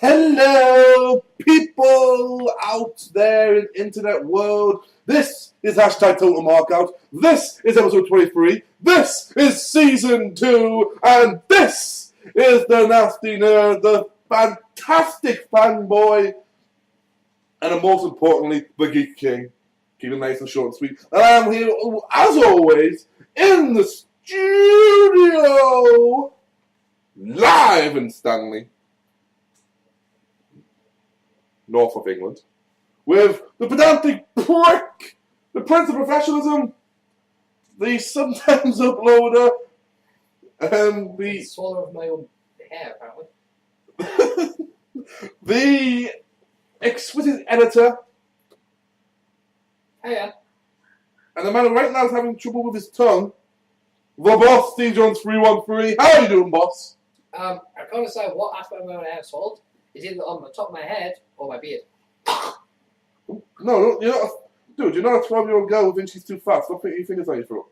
Hello, people out there in the internet world. This is hashtag Total Markout. This is episode 23. This is season 2. And this is the nasty nerd, the fantastic fanboy, and most importantly, the Geek King. Keep it nice and short and sweet. And I am here, as always, in the studio, live in Stanley, north of England, with the pedantic prick, the prince of professionalism, the sometimes uploader, and the swallow of my own hair, apparently. the exquisite editor, Hiya. and the man who right now is having trouble with his tongue, the boss, Steve Jones 313. How are you doing, boss? I can't decide what aspect of my own hair is swallowed. It's either on the top of my head or my beard. No, you're not. Dude, you're not a 12-year-old girl who thinks she's too fat. Stop putting your fingers on your throat.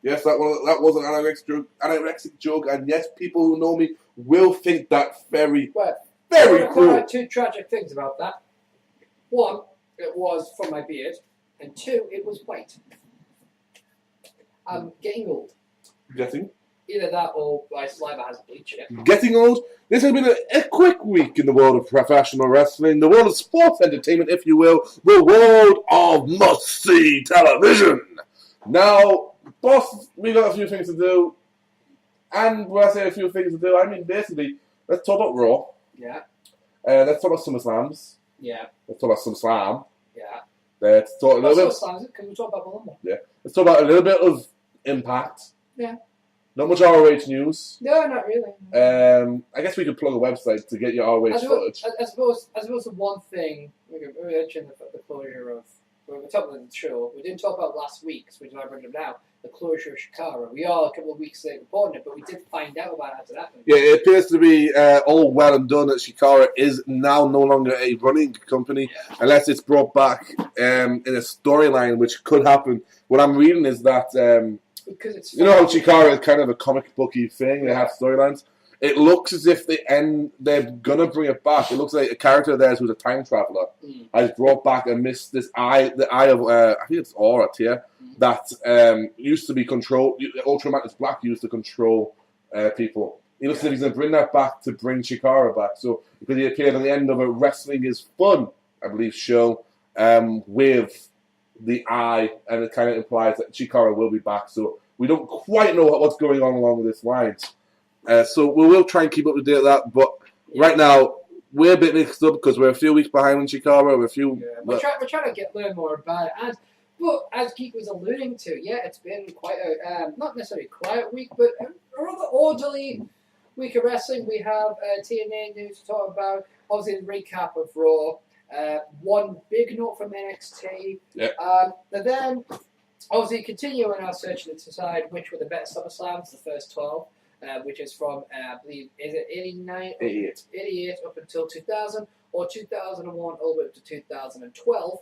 Yes, that was an anorexic joke, and yes, people who know me will think that very cruel. Two tragic things about that. One, it was from my beard, and two, it was white. I'm getting old. Getting? Either that or my saliva has bleached yet. Getting old? This has been a quick week in the world of professional wrestling, the world of sports entertainment, if you will, the world of must-see television. Now, boss, we got a few things to do, and when I say a few things to do, I mean basically, let's talk about Raw. Yeah. Let's talk about SummerSlams. Yeah. Let's talk about SummerSlam. Yeah. Let's talk a little bit. Can we talk about one more? Yeah. Let's talk about a little bit of Impact. Yeah. Not much ROH news. No, not really. I guess we could plug a website to get your ROH footage. I suppose the one thing we mentioned the closure of. We were talking about the show. We didn't talk about last week, so we don't bring it now. The closure of Shikara. We are a couple of weeks late reporting it, but we did find out about it after that. Yeah, it appears to be all well and done that Shikara is now no longer a running company, unless it's brought back in a storyline, which could happen. What I'm reading is that because it's you know how Chikara is kind of a comic booky thing. They have storylines. It looks as if they're gonna bring it back. It looks like a character of theirs who's a time traveler has brought back and missed this eye, the eye of I think it's Aura here, that used to be controlled. Ultraman Black used to control people. He looks as if he's gonna bring that back to bring Chikara back. So because he appeared at the end of a Wrestling is Fun, I believe, show with the eye, and it kind of implies that Chikara will be back. So we don't quite know what's going on along this lines. So we will try and keep up to date with that, but right now we're a bit mixed up because we're a few weeks behind on Chikara. We're trying to learn more about it. But as Geek was alluding to, it's been quite a not necessarily quiet week, but a rather orderly week of wrestling. We have TNA news to talk about. Obviously, the recap of Raw. One big note from NXT. And then, obviously, continuing our search to decide which were the better SummerSlams, the first 12, which is from, I believe, is it 89? 88 up until 2000, or 2001 all the way up to 2012.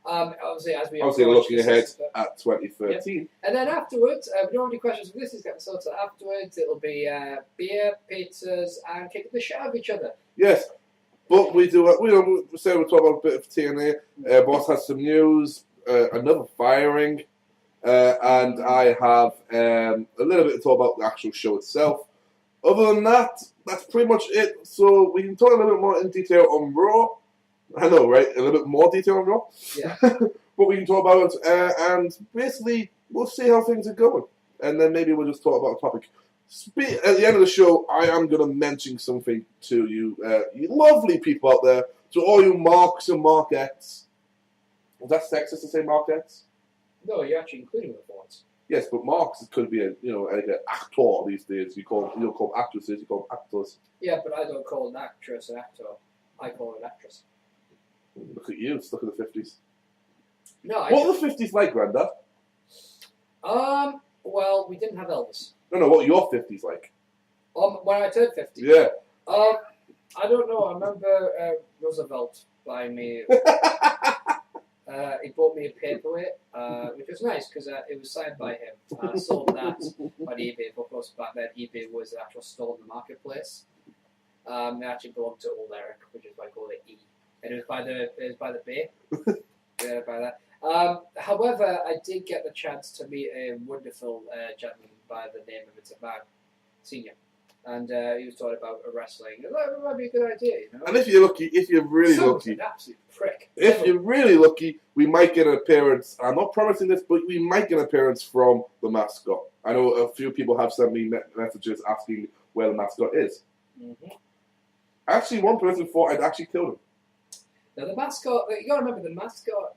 Obviously, as we looking ahead at 2013. Yep. And then afterwards, we don't have any questions for this episode, so afterwards it'll be beer, pizzas, and kicking the shit out of each other. Yes. But we do. We'll talk about a bit of TNA. Boss has some news, another firing, and I have a little bit to talk about the actual show itself. Other than that, that's pretty much it. So we can talk a little bit more in detail on Raw. I know, right? A little bit more detail on Raw. Yeah. But we can talk about it, and basically we'll see how things are going, and then maybe we'll just talk about a topic. At the end of the show, I am going to mention something to you, you lovely people out there, to all you marks and markettes. Was that sexist to say markettes? No, you're actually including the once. Yes, but marks could be like an actor these days. You don't call them actresses, you call them actors. Yeah, but I don't call an actress an actor. I call it an actress. Look at you, stuck in the 50s. No, what were the 50s like, Grandad? Well, we didn't have Elvis. No, what are your 50s like? When I turned 50? Yeah. I don't know. I remember Roosevelt buying me. He bought me a paperweight, which was nice because it was signed by him. I sold that on eBay. Of course, back then eBay was an actual store in the marketplace. They actually belonged to Old Eric, which is why I call it E. And it was by the bay. Yeah, by that. However, I did get the chance to meet a wonderful gentleman by the name of Man Senior, and he was talking about wrestling. That might be a good idea, you know. And if you're lucky, if you're really lucky, an absolute prick. if you're really lucky, we might get an appearance. I'm not promising this, but we might get an appearance from the mascot. I know a few people have sent me messages asking where the mascot is. Mm-hmm. Actually, one person thought I'd actually killed him. Now the mascot, you got to remember, the mascot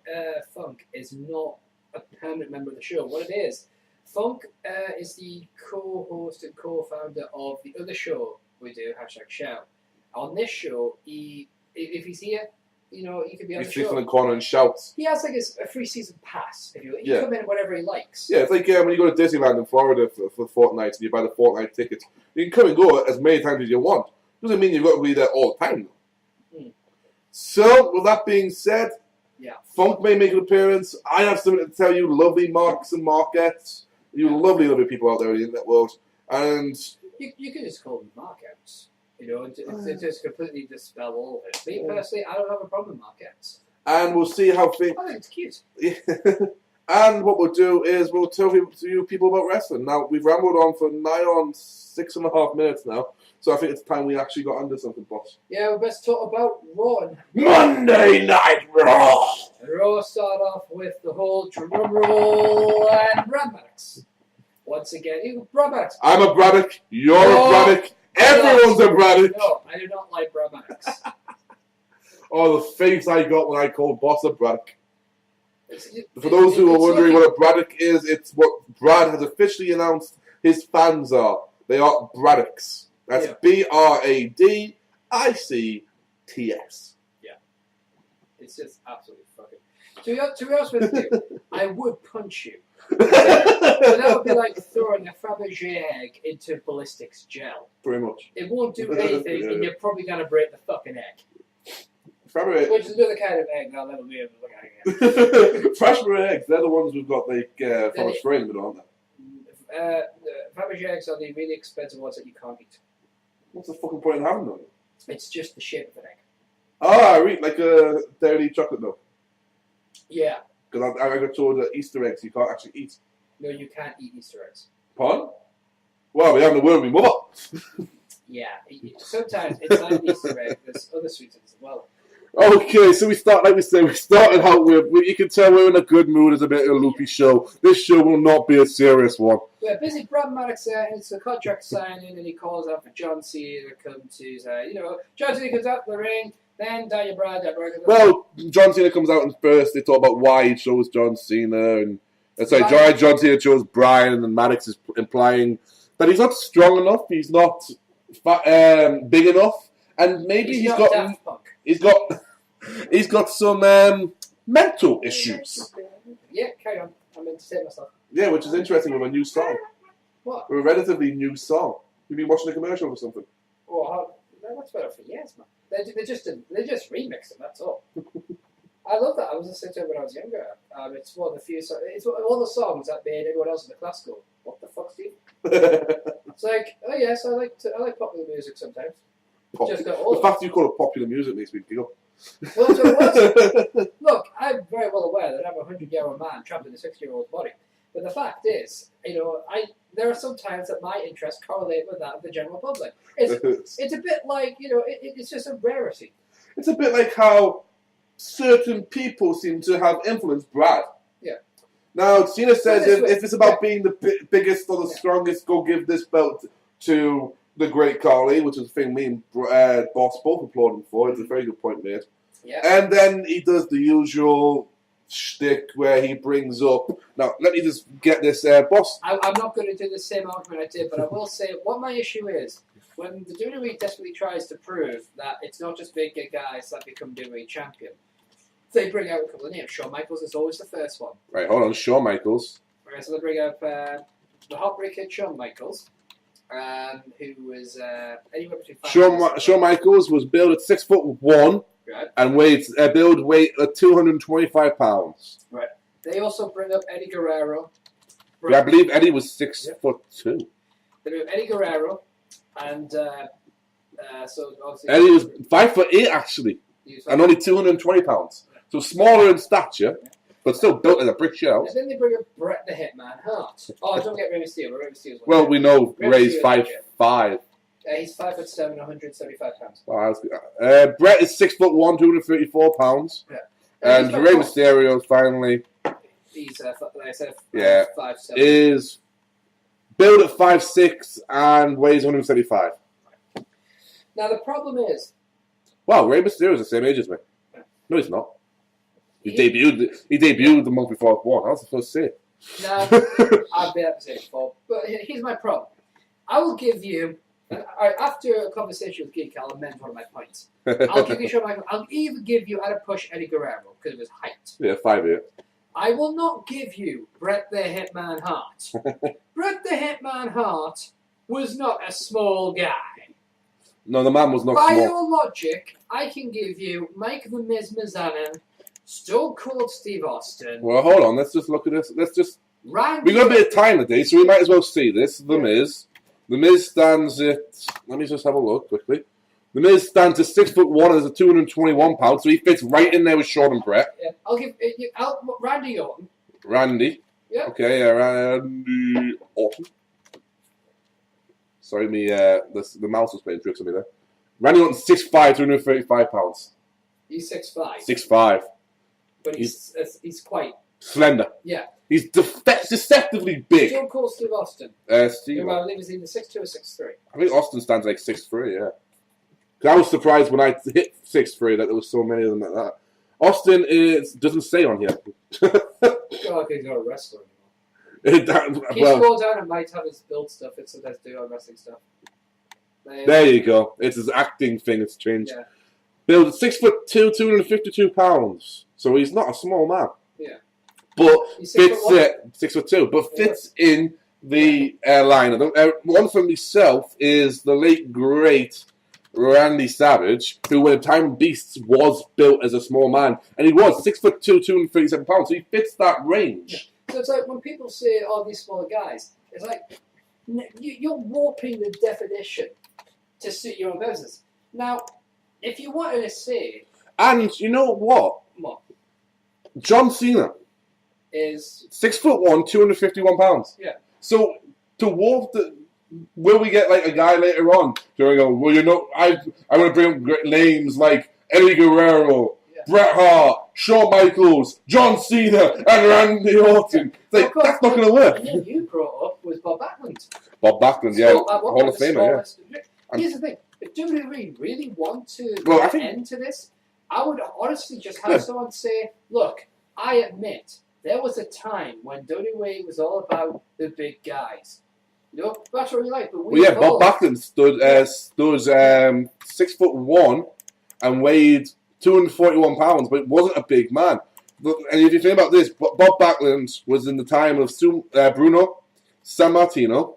Funk is not a permanent member of the show. What it is, Funk is the co-host and co-founder of the other show we do, #Shout. On this show, if he's here, you know, he can be on the He sits show. in the corner and shouts. He has like a free season pass. If you will. He can come in whenever he likes. Yeah, it's like when you go to Disneyland in Florida for fortnights and you buy the fortnight tickets. You can come and go as many times as you want. Doesn't mean you've got to be there all the time. So, with that being said, Funk may make an appearance. I have something to tell you, lovely Marks and Markettes. You lovely people out there in the internet world. And you can just call them Markettes. You know, it just completely dispel all of it. Me personally, I don't have a problem with Markettes. And we'll see how things. I think it's cute. And what we'll do is we'll tell you people about wrestling. Now, we've rambled on for nigh on 6.5 minutes now. So I think it's time we actually got under something, boss. Yeah, we best talk about Raw. Monday Night Raw! Raw start off with the whole drum roll and Braddock's. Once again, Braddock's. I'm a Braddock. You're a Braddock. Everyone's a Braddock. No, I do not like Braddock's. Oh, the face I got when I called Boss a Braddock. For those who are wondering what a Braddock is, it's what Brad has officially announced his fans are. They are Braddocks. That's Bradicks. Yeah. It's just absolutely fucking... To be honest with you, I would punch you. But that would be like throwing a Fabergé egg into ballistics gel. Pretty much. It won't do anything, and you're probably going to break the fucking egg. Fabergé... Which is another kind of egg I'll never be able to look at again. Fabergé eggs, they're the ones we've got from Australia, aren't they? Fabergé eggs are the really expensive ones that you can't eat. What's the fucking point in having them? It's just the shape of an egg. Ah, I eat like a dairy chocolate milk. Yeah. Because I got told that Easter eggs you can't actually eat. No, you can't eat Easter eggs. Pardon? Well, we having a word with my mother. Yeah. Sometimes inside an Easter egg, there's other sweeteners as well. Okay, so we started out with, you can tell we're in a good mood. It's a bit of a loopy show. This show will not be a serious one. We're busy. Brad Maddox it's a contract signing, and he calls out for John Cena to come to, John Cena comes out the ring, then Daniel Bryan. Well, John Cena comes out and first they talk about why he chose John Cena, and John Cena chose Bryan, and Maddox is implying that he's not strong enough, he's not big enough, and maybe he's got some mental issues. Yeah, carry on. I'm entertaining myself. Yeah, which is interesting with a new song. What? With a relatively new song. You've been watching a commercial or something. Oh, that's been out for years, man. They just remixed it. That's all. I love that. I was listening to it when I was younger. It's one of the few. It's all the songs that made everyone else in the class go, "What the fuck, Steve?" It's like, oh yes, I like popular music sometimes. The fact you call it popular music makes me giggle. Well, so it was. Look, I'm very well aware that I'm a 100-year-old man trapped in a 60-year-old's body. But the fact is, there are some times that my interests correlate with that of the general public. It's a bit like, it's just a rarity. It's a bit like how certain people seem to have influenced Brad. Yeah. Now, Cena says if it's about being the biggest or the strongest, go give this belt to the Great Khali, which is a thing me and Boss both applaud him for. It's a very good point made. Yeah. And then he does the usual shtick where he brings up... Now, let me just get this, Boss. I'm not going to do the same argument I did, but I will say what my issue is. When the WWE desperately tries to prove that it's not just big guys that become WWE champion, they bring out a couple of names. Shawn Michaels is always the first one. Right, hold on. Shawn Michaels. Right, so they bring up the Heartbreak Kid, Shawn Michaels, who was anywhere between 5 Shawn Michaels was billed at 6'1", right, and build weight at 225 pounds. Right. They also bring up Eddie Guerrero. I believe Eddie was 6'2". They bring up Eddie Guerrero and So obviously, Eddie was 5'8" actually, and only 220 pounds. So smaller in stature, but still built as a brick shit house. And then they bring up Bret the Hitman Hart. Oh, don't get Rey Mysterio, but Rey Mysterio's one. Well, we know Rey Ray's Mysterio's 5'5". He's 5'7", 175 pounds. Oh, Bret is 6'1", 234 pounds. Yeah. And Rey Mysterio finally He's like I said, 5'7". is built at 5'6" and weighs 175. Now the problem is, Wow, Rey Mysterio is the same age as me. No, he's not. He debuted the month before I was born. I was supposed to say. now I've been able to say it before, but here's my problem. I will give you. After a conversation with Geek, I'll amend one of my points. I'll give you I'll even give you how to push Eddie Guerrero because of his height. Yeah, 5'8". I will not give you Bret the Hitman Hart. Bret the Hitman Hart was not a small guy. No, the man was not By small. your logic, I can give you Mike the Miz Mizanin, Stone Cold Steve Austin. Well, hold on. Let's just look at this. Randy. We got a bit of time today, so we might as well see this. The Miz. The Miz stands at. Let me just have a look quickly. The Miz stands at 6'1" and is at 221 pounds, so he fits right in there with Shawn and Bret. Yeah, I'll give Randy Orton. Randy. Yeah. Okay, Randy Orton. Sorry, the mouse was playing tricks on me there. Randy Orton's 6'5", 235 pounds. He's 6'5". 6'5". But he's quite slender. Yeah. He's deceptively big. Stone Cold Steve Austin. Steve. I believe he's either 6'2" or 6'3". I think Austin stands like 6'3", yeah. Because I was surprised when I hit 6'3" that there was so many of them like that. Austin doesn't say on here. God, he's not a wrestler anymore. Can you scroll down and might have his build stuff? It sometimes do on wrestling stuff. There you go. It's his acting thing that's changed. Yeah. Build 6'2", 252 pounds. So he's not a small man. Yeah. But fits 6'2", but fits in the line. One from myself is the late great Randy Savage, who when Time Beasts was built as a small man, and he was 6'2", 237 pounds. So he fits that range. Yeah. So it's like when people say, "Oh, these smaller guys," it's like you're warping the definition to suit your own business. Now, if you wanted to say, and you know what? What? John Cena is 6'1", 251 pounds. Yeah. So to warp will we get like a guy later on during go? Well, you know, I want to bring up great names like Eddie Guerrero, Bret Hart, Shawn Michaels, John Cena, and Randy Orton. Like, that's not going to work. And then you brought up was Bob Backlund. Bob Backlund, yeah, Hall of Famer. Yeah. Here's the thing: if WWE really want to put an end to this, I would honestly just have someone say, "Look, I admit there was a time when WWE was all about the big guys. You know, that's what we like." But Bob Backlund stood 6'1" and weighed 241 pounds, but wasn't a big man. And if you think about this, Bob Backlund was in the time of Bruno Sammartino,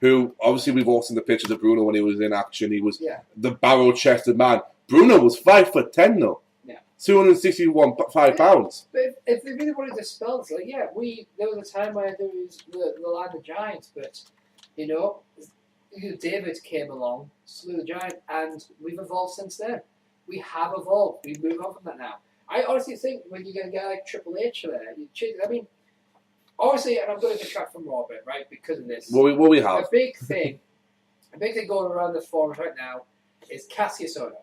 who obviously we've all seen the pictures of Bruno when he was in action. He was the barrel-chested man. Bruno was 5'10" though. 261.5 pounds. But if they really wanted to spell it, like, there was a time where there was the Land of Giants, but, you know, David came along, slew the giant, and we've evolved since then. We have evolved. We move on from that now. I honestly think when you get a guy like Triple H there, I mean, obviously, and I'm going to detract from Robert, right, because of this. What we have. A big thing going around the forums right now is Cassius Ohno.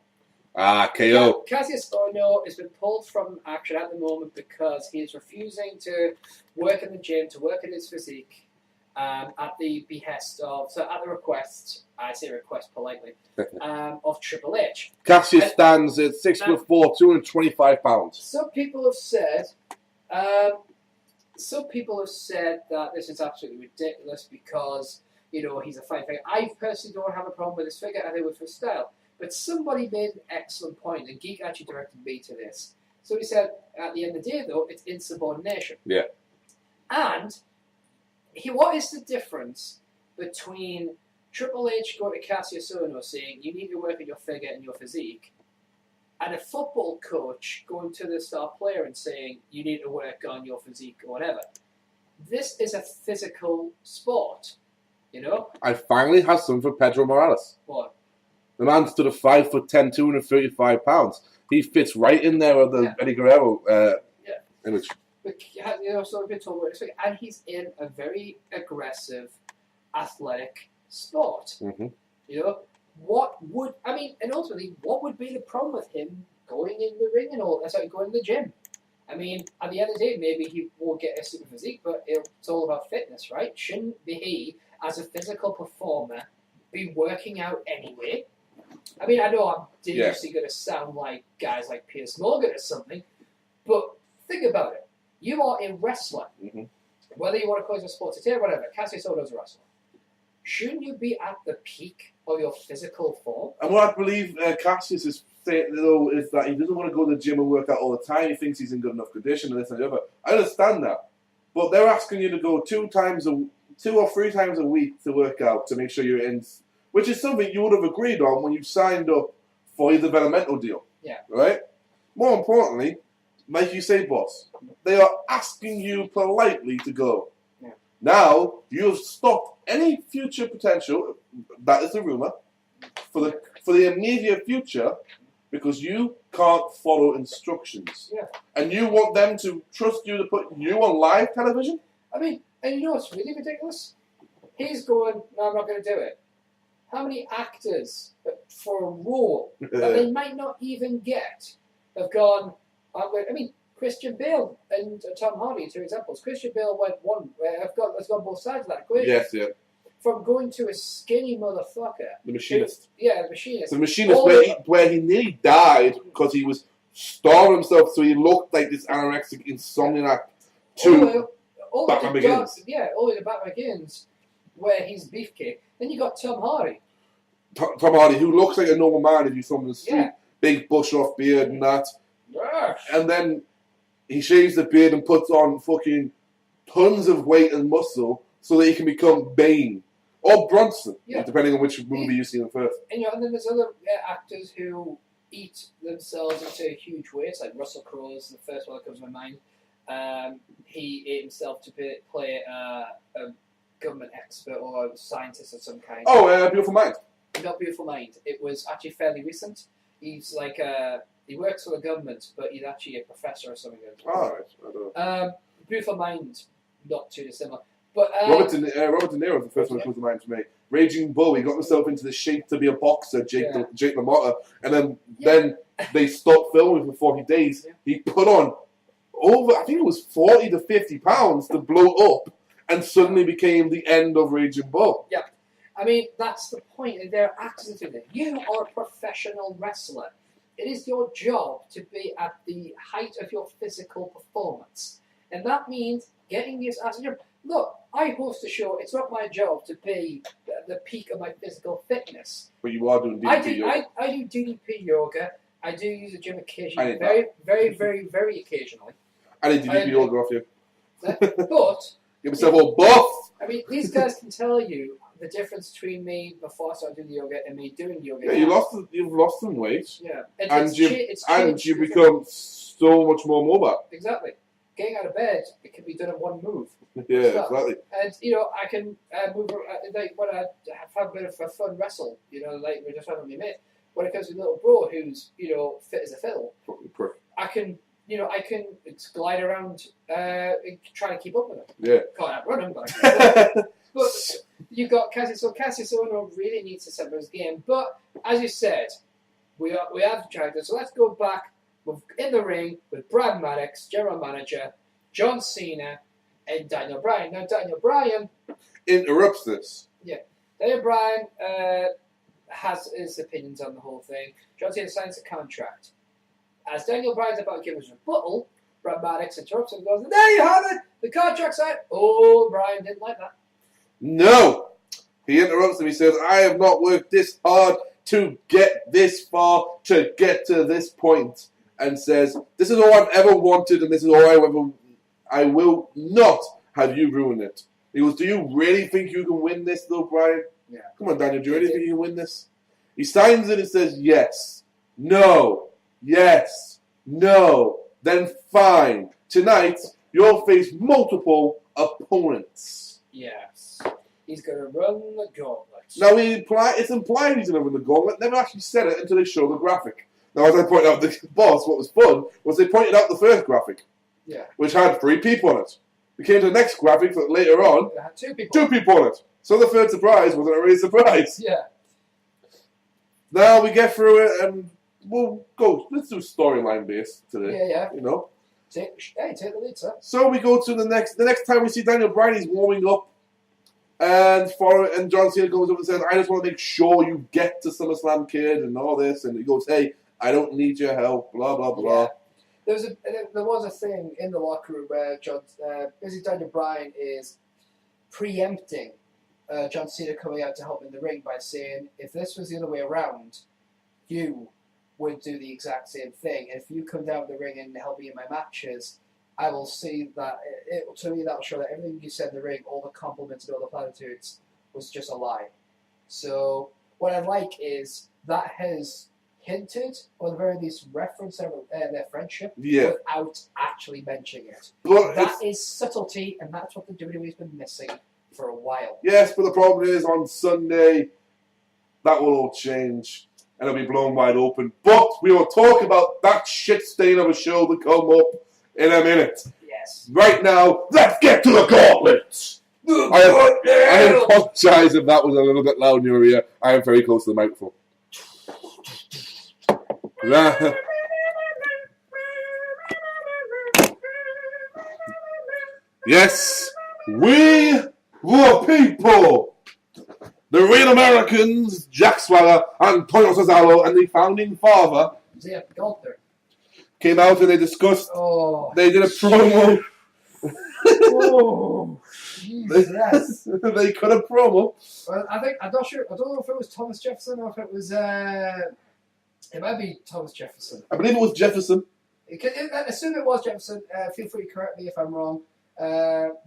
KO. Cassius Ohno has been pulled from action at the moment because he is refusing to work in the gym, to work in his physique, at the request, I say request politely, of Triple H. Cassius stands at 6'4", 225 pounds. Some people have said that this is absolutely ridiculous because, you know, he's a fine figure. I personally don't have a problem with his figure, I think with his style. But somebody made an excellent point, and Geek actually directed me to this. So he said, at the end of the day, though, it's insubordination. Yeah. And what is the difference between Triple H going to Cassius Ohno saying, you need to work on your figure and your physique, and a football coach going to the star player and saying, you need to work on your physique or whatever? This is a physical sport, you know? I finally have something for Pedro Morales. What? The man stood at 5'10", 235 pounds. He fits right in there with the Eddie Guerrero image. But so a bit taller, and he's in a very aggressive, athletic sport. Mm-hmm. And ultimately, what would be the problem with him going in the ring and all? Going to the gym. I mean, at the end of the day, maybe he will get a super physique, but it's all about fitness, right? Shouldn't he, as a physical performer, be working out anyway? I mean, I know I'm dangerously going to sound like guys like Piers Morgan or something, but think about it. You are a wrestler. Mm-hmm. Whether you want to call it a sport today or whatever, Cassius Ohno's a wrestler. Shouldn't you be at the peak of your physical form? And what I believe Cassius is saying, though, is that he doesn't want to go to the gym and work out all the time. He thinks he's in good enough condition and this and the other. I understand that. But they're asking you to go 2 or 3 times a week to work out to make sure you're in, which is something you would have agreed on when you signed up for your developmental deal. Yeah. Right? More importantly, like you say, boss, they are asking you politely to go. Yeah. Now, you have stopped any future potential, that is the rumour, for the immediate future, because you can't follow instructions. Yeah. And you want them to trust you to put you on live television? I mean, and you know what's really ridiculous? He's going, no, I'm not going to do it. How many actors for a role that they might not even get have gone, I mean, Christian Bale and Tom Hardy, 2 examples. Christian Bale went one, has gone both sides of that equation. Yes, yeah. From going to a skinny motherfucker. The Machinist. The Machinist. The Machinist, where he nearly died because he was starving himself so he looked like this anorexic insomniac to Batman Begins. All the way to Batman Begins, where he's beefcake. Then you got Tom Hardy. Tom Hardy, who looks like a normal man if you saw him in the street. Yeah. Big bush-off beard and that. Yeah. And then he shaves the beard and puts on fucking tons of weight and muscle so that he can become Bane. Or Bronson, depending on which movie you see him first. And then there's other actors who eat themselves into huge weights, like Russell Crowe is the first one that comes to my mind. He ate himself to play a government expert or a scientist of some kind. Oh, Beautiful Mind. Not Beautiful Mind. It was actually fairly recent. He's like he works for the government, but he's actually a professor or something. Oh, right. Beautiful Mind, not too dissimilar. But Robert De Niro is the first one that comes to mind for me. Raging Bull, he got himself into the shape to be a boxer, Jake LaMotta, and then they stopped filming for 40 days. Yeah. He put on over, I think it was 40 to 50 pounds to blow up, and suddenly became the end of Raging Bull. Yeah. I mean, that's the point. There are accidents in it. You are a professional wrestler. It is your job to be at the height of your physical performance. And that means getting this as a job. Look, I host a show. It's not my job to be the peak of my physical fitness. But you are doing DDP yoga. I do DDP yoga. I do use the gym occasionally. Very, very, very, very occasionally. I need DDP yoga off you. But... Give yourself all buff! I mean, these guys can tell you the difference between me before I started doing the yoga and me doing yoga. Yeah, you've lost some weight. Yeah. And you become so much more mobile. Exactly. Getting out of bed, it can be done in one move. Yeah, exactly. And, I can move, like, when I have a bit of a fun wrestle, like we're just having with my mate, when it comes to a little bro who's, fit as a fiddle, I can glide around trying to keep up with him. Yeah. Can't outrun him, but you've got Cassius. So Cassius Ohno really needs to set his game. But, as you said, we have tried this. So let's go back in the ring with Brad Maddox, general manager, John Cena, and Daniel Bryan. Now, Daniel Bryan interrupts this. Yeah. Daniel Bryan has his opinions on the whole thing. John Cena signs a contract. As Daniel Bryan's about to give his rebuttal, Brad Maddox interrupts him and goes, there you have it! The contract's out! Oh, Bryan didn't like that. No! He interrupts him. He says, I have not worked this hard to get this far, to get to this point. And says, this is all I've ever wanted, and this is all I will not have you ruin it. He goes, do you really think you can win this, though, Bryan? Yeah. Come on, Daniel, do you really think you can win this? He signs it and says, yes, no, yes, no, then fine. Tonight, you'll face multiple opponents. Yes. He's going to run the gauntlet. Now, it's implied he's going to run the gauntlet. Never actually said it until they show the graphic. Now, as I pointed out, the boss, what was fun was they pointed out the first graphic, which had 3 people on it. We came to the next graphic later on. It had 2 people. 2 people on it. So the third surprise wasn't a real surprise. Yeah. Now we get through it and we'll go. Let's do storyline based today. Yeah. You know. Take the lead, sir. So we go to the next time we see Daniel Bryan, he's warming up, and John Cena goes up and says, "I just want to make sure you get to SummerSlam, kid," and all this, and he goes, "Hey, I don't need your help." Blah blah blah. Yeah. There was a thing in the locker room where basically Daniel Bryan is preempting John Cena coming out to help in the ring by saying, "If this was the other way around, you would do the exact same thing. If you come down the ring and help me in my matches, I will see that to me that'll show that everything you said in the ring, all the compliments and all the platitudes, was just a lie." So what I like is that has hinted, or at the very least referenced their friendship without actually mentioning it. But that is subtlety, and that's what the WWE's been missing for a while. Yes, but the problem is on Sunday that will all change. And it'll be blown wide open. But we will talk about that shit stain of a show to come up in a minute. Yes. Right now, let's get to the gauntlet. I apologize if that was a little bit loud in your ear. I am very close to the microphone. Yes, we the people. The real Americans, Jack Swagger, Antonio Cesaro, and the founding father came out and they discussed. They did a promo. Jesus. They cut a promo. Well, I'm not sure. I don't know if it was Thomas Jefferson or if it was. It might be Thomas Jefferson. I believe it was Jefferson. I assume it was Jefferson. Feel free to correct me if I'm wrong. But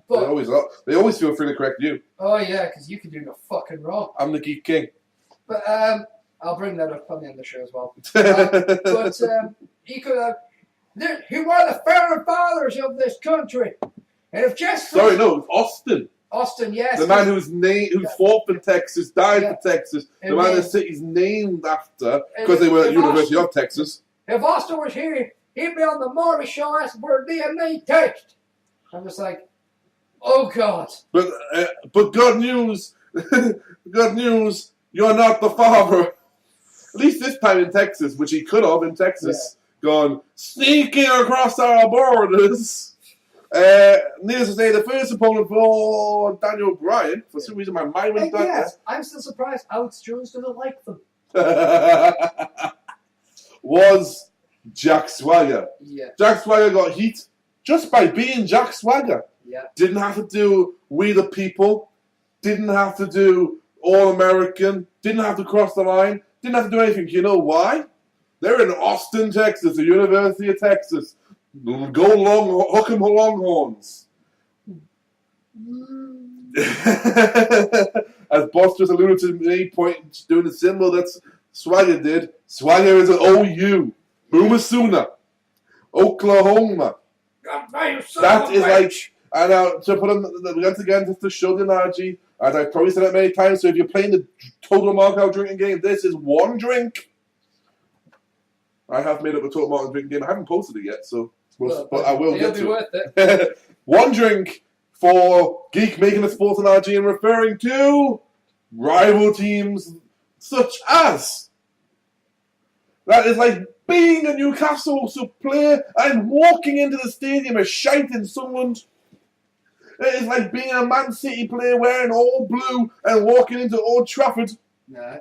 they always feel free to correct you. Oh yeah, because you can do no fucking wrong. I'm the Geek King. But I'll bring that up on the end of the show as well. But he could have. He were the founding fathers of this country, and if Jefferson. Sorry, no, it was Austin. Austin, yes. The man who fought for Texas, died for Texas. The man the city's named after because they were at University of Texas. If Austin was here, he'd be on the Maury show asking for a DNA test. I'm just like, oh God. But good news, good news, you're not the father. At least this time in Texas, which he could have in Texas, gone sneaking across our borders. Needless to say, the first opponent for Daniel Bryan, for some reason my mind went back. Yes, I'm still surprised Alex Jones doesn't like them. Was Jack Swagger. Yeah. Jack Swagger got heat just by being Jack Swagger. Yeah. Didn't have to do We the People. Didn't have to do All American. Didn't have to cross the line. Didn't have to do anything. You know why? They're in Austin, Texas, the University of Texas. Go long, hook 'em Longhorns. As Boss just alluded to me, doing the symbol that Swagger did. Swagger is an OU. Boomasuna. Oklahoma. That is like, and to put them once again, just to show the analogy, as I've probably said it many times, so if you're playing the total markout drinking game, this is one drink. I have made up a total markout drinking game. I haven't posted it yet, so but I will get to worth it. One drink for Geek making a sports analogy and referring to rival teams such as. That is like being a Newcastle player and walking into the stadium and shouting someone. It is like being a Man City player wearing all blue and walking into Old Trafford. No.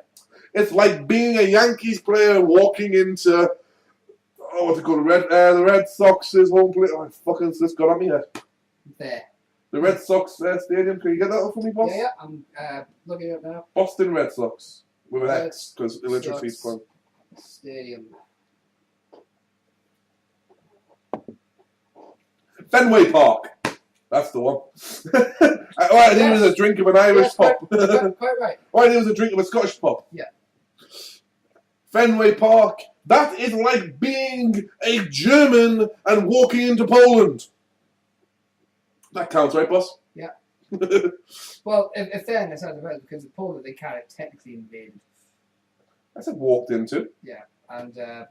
It's like being a Yankees player walking into what's it called? The Red Sox's home plate. Oh, fucking just got on me head. There. The Red Sox stadium. Can you get that up for me, boss? Yeah, I'm looking at it now. Boston Red Sox with an X because electricity's fun. Stadium. Fenway Park. That's the one. All I think it was a drink of an Irish pop. Quite right. All I think it was a drink of a Scottish pop. Yeah. Fenway Park. That is like being a German and walking into Poland. That counts, right, boss? Yeah. Well, in fairness, I don't know, because the Poland, they kind of technically invaded. I said walked into. And there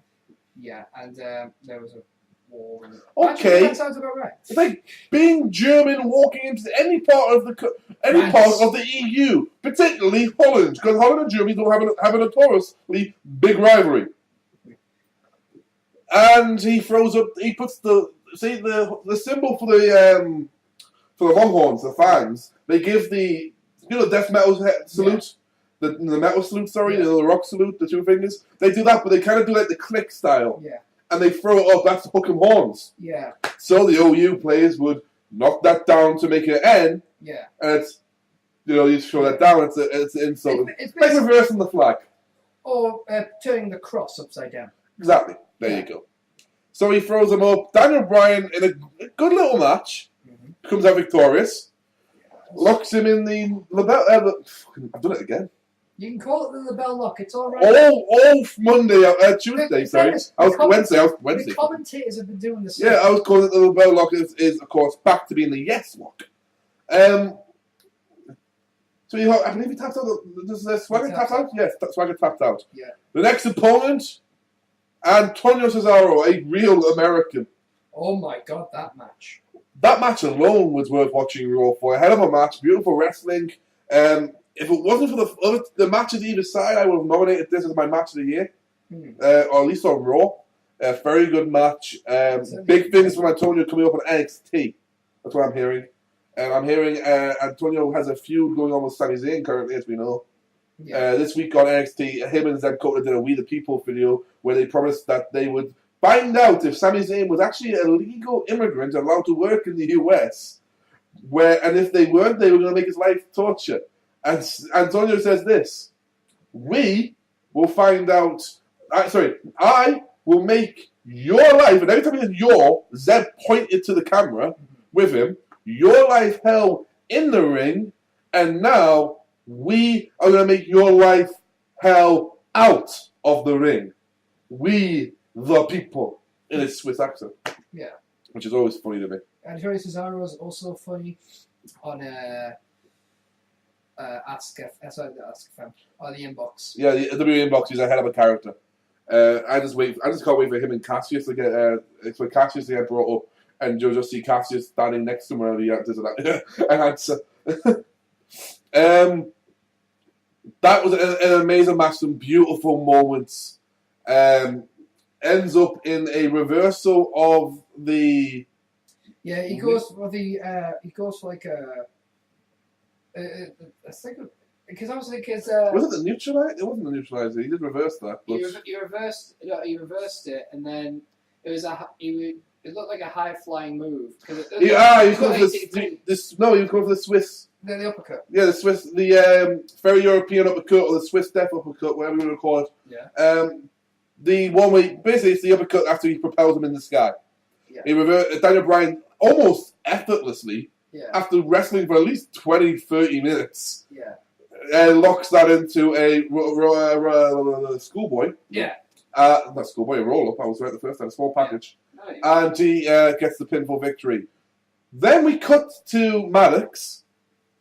was a war. Okay. Actually, that sounds about right. It's like being German walking into any part of the EU, particularly Holland, because Holland and Germany don't have a notoriously big rivalry. And he puts the symbol for the Longhorns, the fans. They give the death metal salute, the metal salute. Sorry, the rock salute, the two fingers. They do that, but they kind of do like the click style. Yeah. And they throw it up. That's the hook 'em horns. Yeah. So the OU players would knock that down to make it an N. Yeah. And it's you throw that down. It's an insult. It's like reversing the flag. Or turning the cross upside down. Exactly. There you go. So he throws him up. Daniel Bryan, in a good little match, comes out victorious. Locks him in the belt. I've done it again. You can call it the bell lock. It's all right. All Monday, Tuesday. Sorry, I was Wednesday. The commentators have been doing the same. Yeah, I was calling it the bell lock. Is of course back to being the yes lock. So I believe he tapped out. Does Swagger tap out? Yes, Swagger tapped out. Yeah. The next opponent, Antonio Cesaro, a real American. Oh my God, that match. That match alone was worth watching Raw for. A hell of a match, beautiful wrestling. If it wasn't for the matches either side, I would have nominated this as my match of the year, or at least on Raw. A very good match. Big things from Antonio coming up on NXT. That's what I'm hearing. I'm hearing Antonio has a feud going on with Sami Zayn currently, as we know. Yeah. This week on NXT, him and Zeb Coulter did a We the People video where they promised that they would find out if Sami Zayn was actually a legal immigrant allowed to work in the US. And if they weren't, they were going to make his life torture. And Antonio says this: we will find out. I will make your life. And every time he says "your," Zeb pointed to the camera with him. Your life hell in the ring, and now we are going to make your life hell out of the ring. We, the people, in a Swiss accent. Yeah. Which is always funny to me. And Antonio Cesaro is also funny on Ask FM, on the Inbox. Yeah, the W Inbox is a hell of a character. I just can't wait for him and Cassius to get Cassius to get brought up, and you'll just see Cassius standing next to him whenever he does an answer. That was an amazing match, some beautiful moments. Ends up in a reversal of the. Yeah, he goes for like a. Because I was thinking, was it the neutralizer? It wasn't the neutralizer. He did reverse that. But... He reversed it, and then it was it looked like a high flying move. He was going for the Swiss. The uppercut. Yeah, the Swiss, the very European uppercut, or the Swiss death uppercut, whatever you want to call it. Yeah. The one way, basically, it's the uppercut after he propels him in the sky. Yeah. Daniel Bryan almost effortlessly. Yeah. After wrestling for at least 20, 30 minutes, locks that into a schoolboy. Yeah. Not schoolboy, a roll-up. I was right the first time. A small package. Yeah. And he gets the pinfall victory. Then we cut to Maddox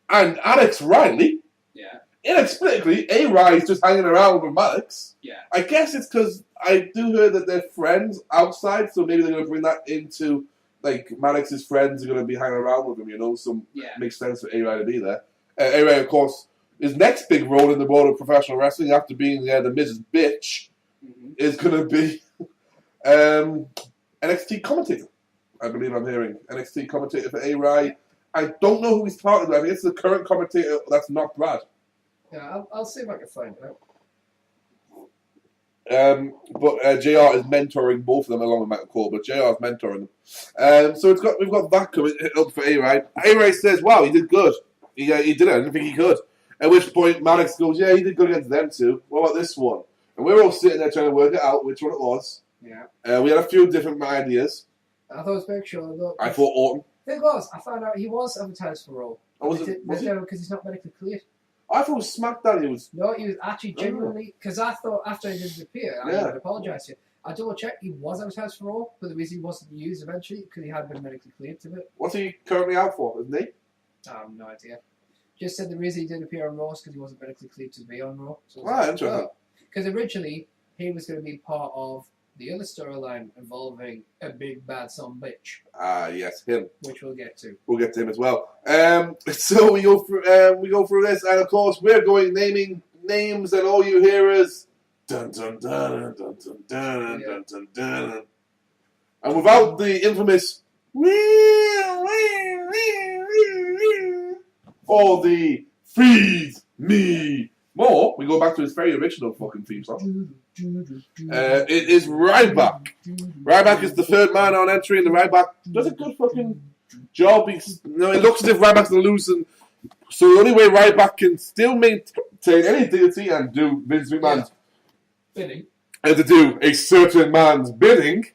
and Alex Riley. Yeah. Inexplicably, A-Riley's just hanging around with Maddox. Yeah. I guess it's because I do hear that they're friends outside, so maybe they're going to bring that into... Like, Maddox's friends are going to be hanging around with him, so it makes sense for A-Ray to be there. A-Ray, of course, his next big role in the world of professional wrestling, after being the Mrs. Bitch, is going to be NXT commentator. I believe I'm hearing. NXT commentator for A-Ray. I don't know who he's talking about. I think it's the current commentator that's not Brad. Yeah, I'll see if I can find it out. But JR is mentoring both of them along with Michael Cole, but JR is mentoring them. So we've got that coming up for A-Ray. A-Ray says, wow, he did good. He did it. I didn't think he could. At which point Maddox goes, yeah, he did good against them too. What about this one? And we're all sitting there trying to work it out which one it was. Yeah. We had a few different ideas. I thought it was Big Show. I thought Orton. The thing was, I found out he was advertised for Raw. Oh, was he? Because he's not medically cleared. I thought it was SmackDown. No, he was actually genuinely, because I thought after he didn't appear, I would apologise to you. I double checked, he was advertised for Raw, but the reason he wasn't used eventually, because he had been medically cleared to it. What's he currently out for, isn't he? I have no idea. Just said the reason he didn't appear on Raw is because he wasn't medically cleared to be on Raw. So Interesting. Because originally he was going to be part of the other storyline involving a big bad son bitch. Yes, him. Which we'll get to. We'll get to him as well. So we go through this, and of course we're going naming names, and all you hear is dun dun dun dun dun dun dun dun dun, and without the infamous or the feed me more, we go back to his very original fucking theme song. It is Ryback. Ryback is the third man on entry, and the Ryback does a good fucking job. It looks as if Ryback's losing. So the only way Ryback can still maintain any dignity and do Vince McMahon's bidding, and to do a certain man's bidding,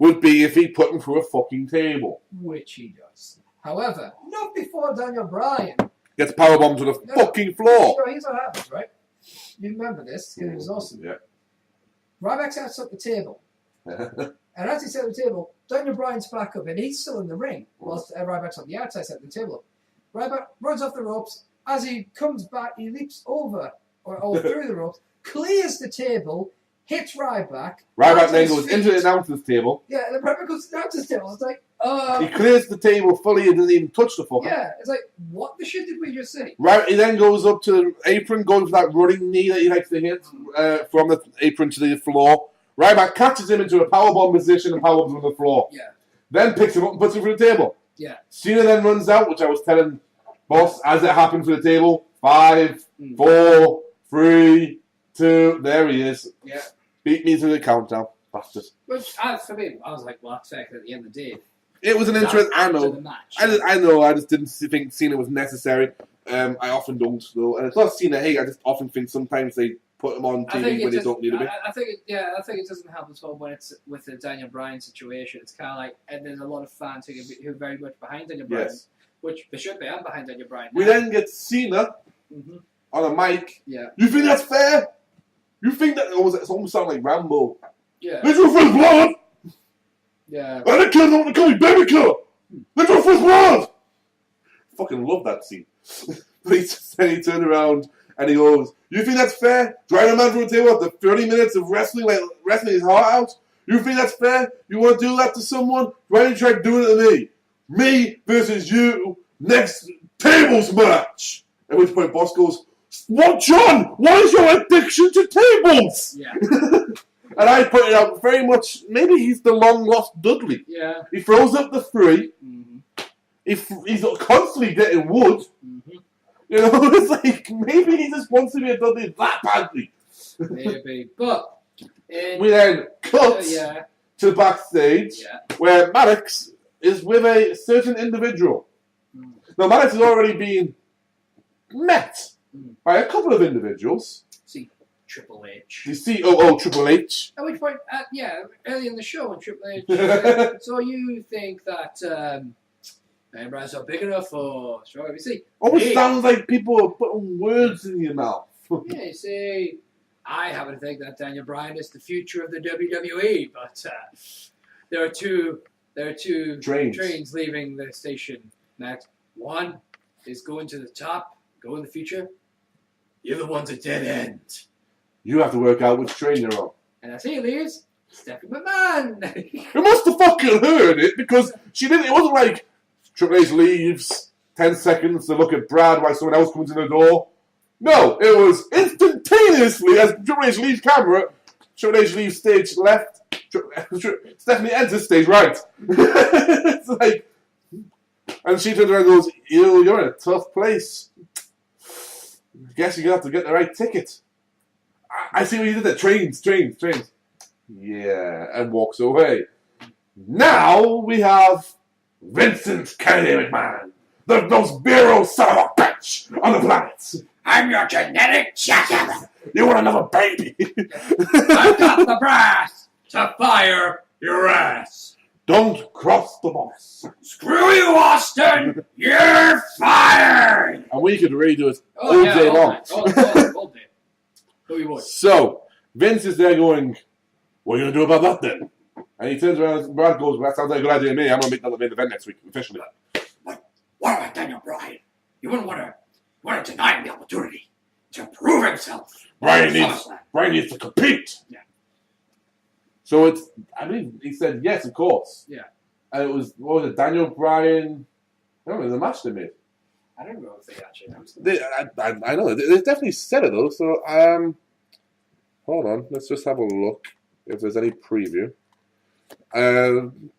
would be if he put him through a fucking table. Which he does. However, not before Daniel Bryan Gets powerbombed to the fucking floor. Here's what happens, right? You remember this, because it was awesome. Yeah. Ryback sets up the table. And as he sets up the table, Daniel Bryan's back up, and he's still in the ring, whilst Ryback's on the outside setting the table up. Ryback runs off the ropes. As he comes back, he leaps over, or through the ropes, clears the table, hits Ryback. Ryback then goes into the announcer's table. Yeah, and then Ryback goes to the announcer's table. It's like, he clears the table fully and doesn't even touch the fucker. Yeah, it's like, what the shit did we just see? Right, he then goes up to the apron, going for that running knee that he likes to hit from the apron to the floor. Ryback catches him into a powerbomb position and powerbombs him on the floor. Yeah. Then picks him up and puts him through the table. Yeah. Cena then runs out, which I was telling Boss as it happened for the table. 5, 4, 3, 2. There he is. Yeah. Beat me to the countdown, bastard. Which, for me, I was like, well, that's fair, 'cause at the end of the day, it was an interest. I know. I know. I just didn't think Cena was necessary. I often don't, though. And it's not Cena hate. I just often think sometimes they put him on TV when they don't need him. I think it doesn't help at all when it's with the Daniel Bryan situation. It's kind of like, and there's a lot of fans who are very much behind Daniel Bryan, which they should be. I'm behind Daniel Bryan. We then get Cena on a mic. Yeah. You think that's fair? You think that it almost sounds like Rambo? Yeah. Let's go for his blood. Yeah. And the kids want to call me baby killer. Let's go for his blood. Fucking love that scene. Then he turned around and he goes, "You think that's fair? Driving a man through a table after 30 minutes of wrestling, like wrestling his heart out? You think that's fair? You want to do that to someone? Why don't you try doing it to me? Me versus you next tables match." At which point, Boss goes, "What, John? What is your addiction to tables?" Yeah. And I put it out very much, maybe he's the long-lost Dudley. Yeah. He throws up the 3. He's constantly getting wood. You know, it's like, maybe he just wants to be a Dudley that badly. Maybe. But we then cut to the backstage where Maddox is with a certain individual. Now, Maddox has already been met by a couple of individuals. See, Triple H. The COO Triple H. At which point, early in the show, when Triple H so you think that eyebrows are big enough for strong ABC? Almost sounds like people are putting words in your mouth. Yeah, you see, I happen to think that Daniel Bryan is the future of the WWE, but there are two trains leaving the station next. One is going to the top, go in the future. The other one's a dead end. You have to work out which train you're on. And as he leaves, Stephanie McMahon. You must have fucking heard it, because she didn't. It wasn't like Triple H leaves 10 seconds to look at Brad while someone else comes in the door. No, it was instantaneously as Triple H leaves camera. Triple H leaves stage left. Stephanie enters stage right. It's like, and she turns around and goes, "You're in a tough place. Guess you're gonna have to get the right ticket." I see what you did there. Trains. Yeah, and walks away. Now we have Vincent Kennedy McMahon, the most virile son of a bitch on the planet. I'm your genetic jackass. You want another baby? I've got the brass to fire your ass. Don't cross the boss. Screw you, Austin. You're fired. And we could really do it all day long. All day. So, Vince is there going, "What are you going to do about that then?" And he turns around and Brad goes, "Well, that sounds like a good idea to me. I'm going to make that the main event next week, officially." What about Daniel Bryan? You wouldn't want to deny him the opportunity to prove himself. Bryan needs to compete. Yeah. So I believe he said yes, of course. Yeah. And it was, what was it, Daniel Bryan? I don't know, the match they made. I don't know if they actually announced I know. They definitely said it, though. So, hold on. Let's just have a look if there's any preview.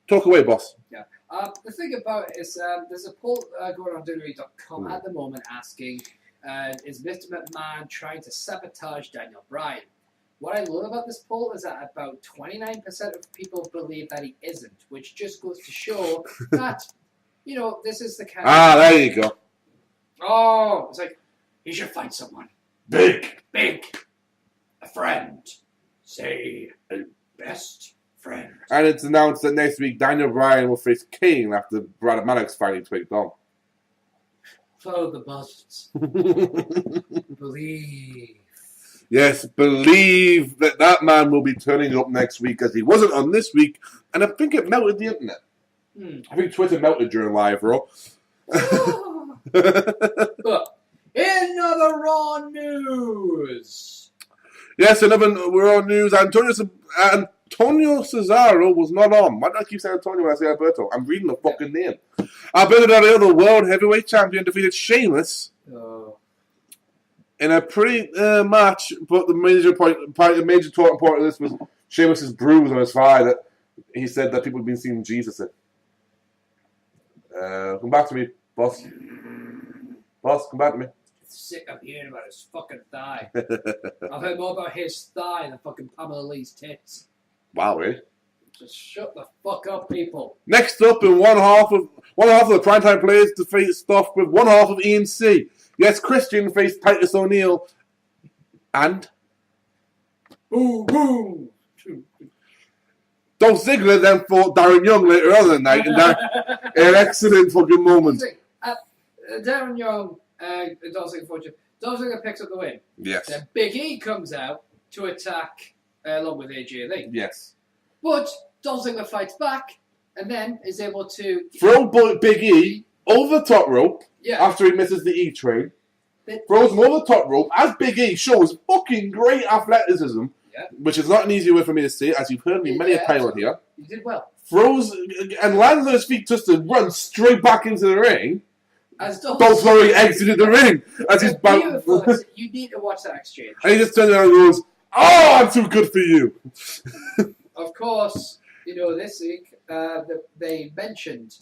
Talk away, boss. Yeah. The thing about it is there's a poll going on WWE.com at the moment asking, is Mr. McMahon trying to sabotage Daniel Bryan? What I love about this poll is that about 29% of people believe that he isn't, which just goes to show that, this is the kind of... there you go. Oh, it's like, he should find someone. Big. A friend. Say, a best friend. And it's announced that next week Daniel Bryan will face Kane after Brad Maddox finally tweaked on. Follow the buzzards. Believe. Yes, believe that man will be turning up next week as he wasn't on this week, and I think it melted the internet. I think Twitter melted during Live Raw. But in other Raw news. Yes, another Raw news. Antonio Cesaro was not on. Why do I keep saying Antonio when I say Alberto? I'm reading the fucking name. Alberto Del Rio, the World Heavyweight Champion, defeated Sheamus in a pretty match. But the major talking point of this was Sheamus's bruise on his thigh that he said that people have been seeing Jesus in. Come back to me, boss. Boss, come back to me. Sick of hearing about his fucking thigh. I've heard more about his thigh than fucking Pamela Lee's tits. Wow, really? Just shut the fuck up, people. Next up, in one half of the primetime players to face stuff with one half of ENC. Yes, Christian faced Titus O'Neil and boom. Dolph Ziggler then fought Darren Young later on in the night in an excellent fucking moment. Darren Young, Dolph Ziggler picks up the win. Yes. Then Big E comes out to attack along with AJ Lee. Yes. But Dolph Ziggler fights back and then is able to throw Big E over the top rope after he misses the E train. Throws him over the top rope as Big E shows fucking great athleticism, which is not an easy way for me to say, as you've heard me many a time on here. You did well. Throws and lands on his feet just to run straight back into the ring. As Dolph Ziggler exited the ring as he's beautiful. You need to watch that exchange. And he just turns around and goes, "Oh, I'm too good for you." Of course, this week they mentioned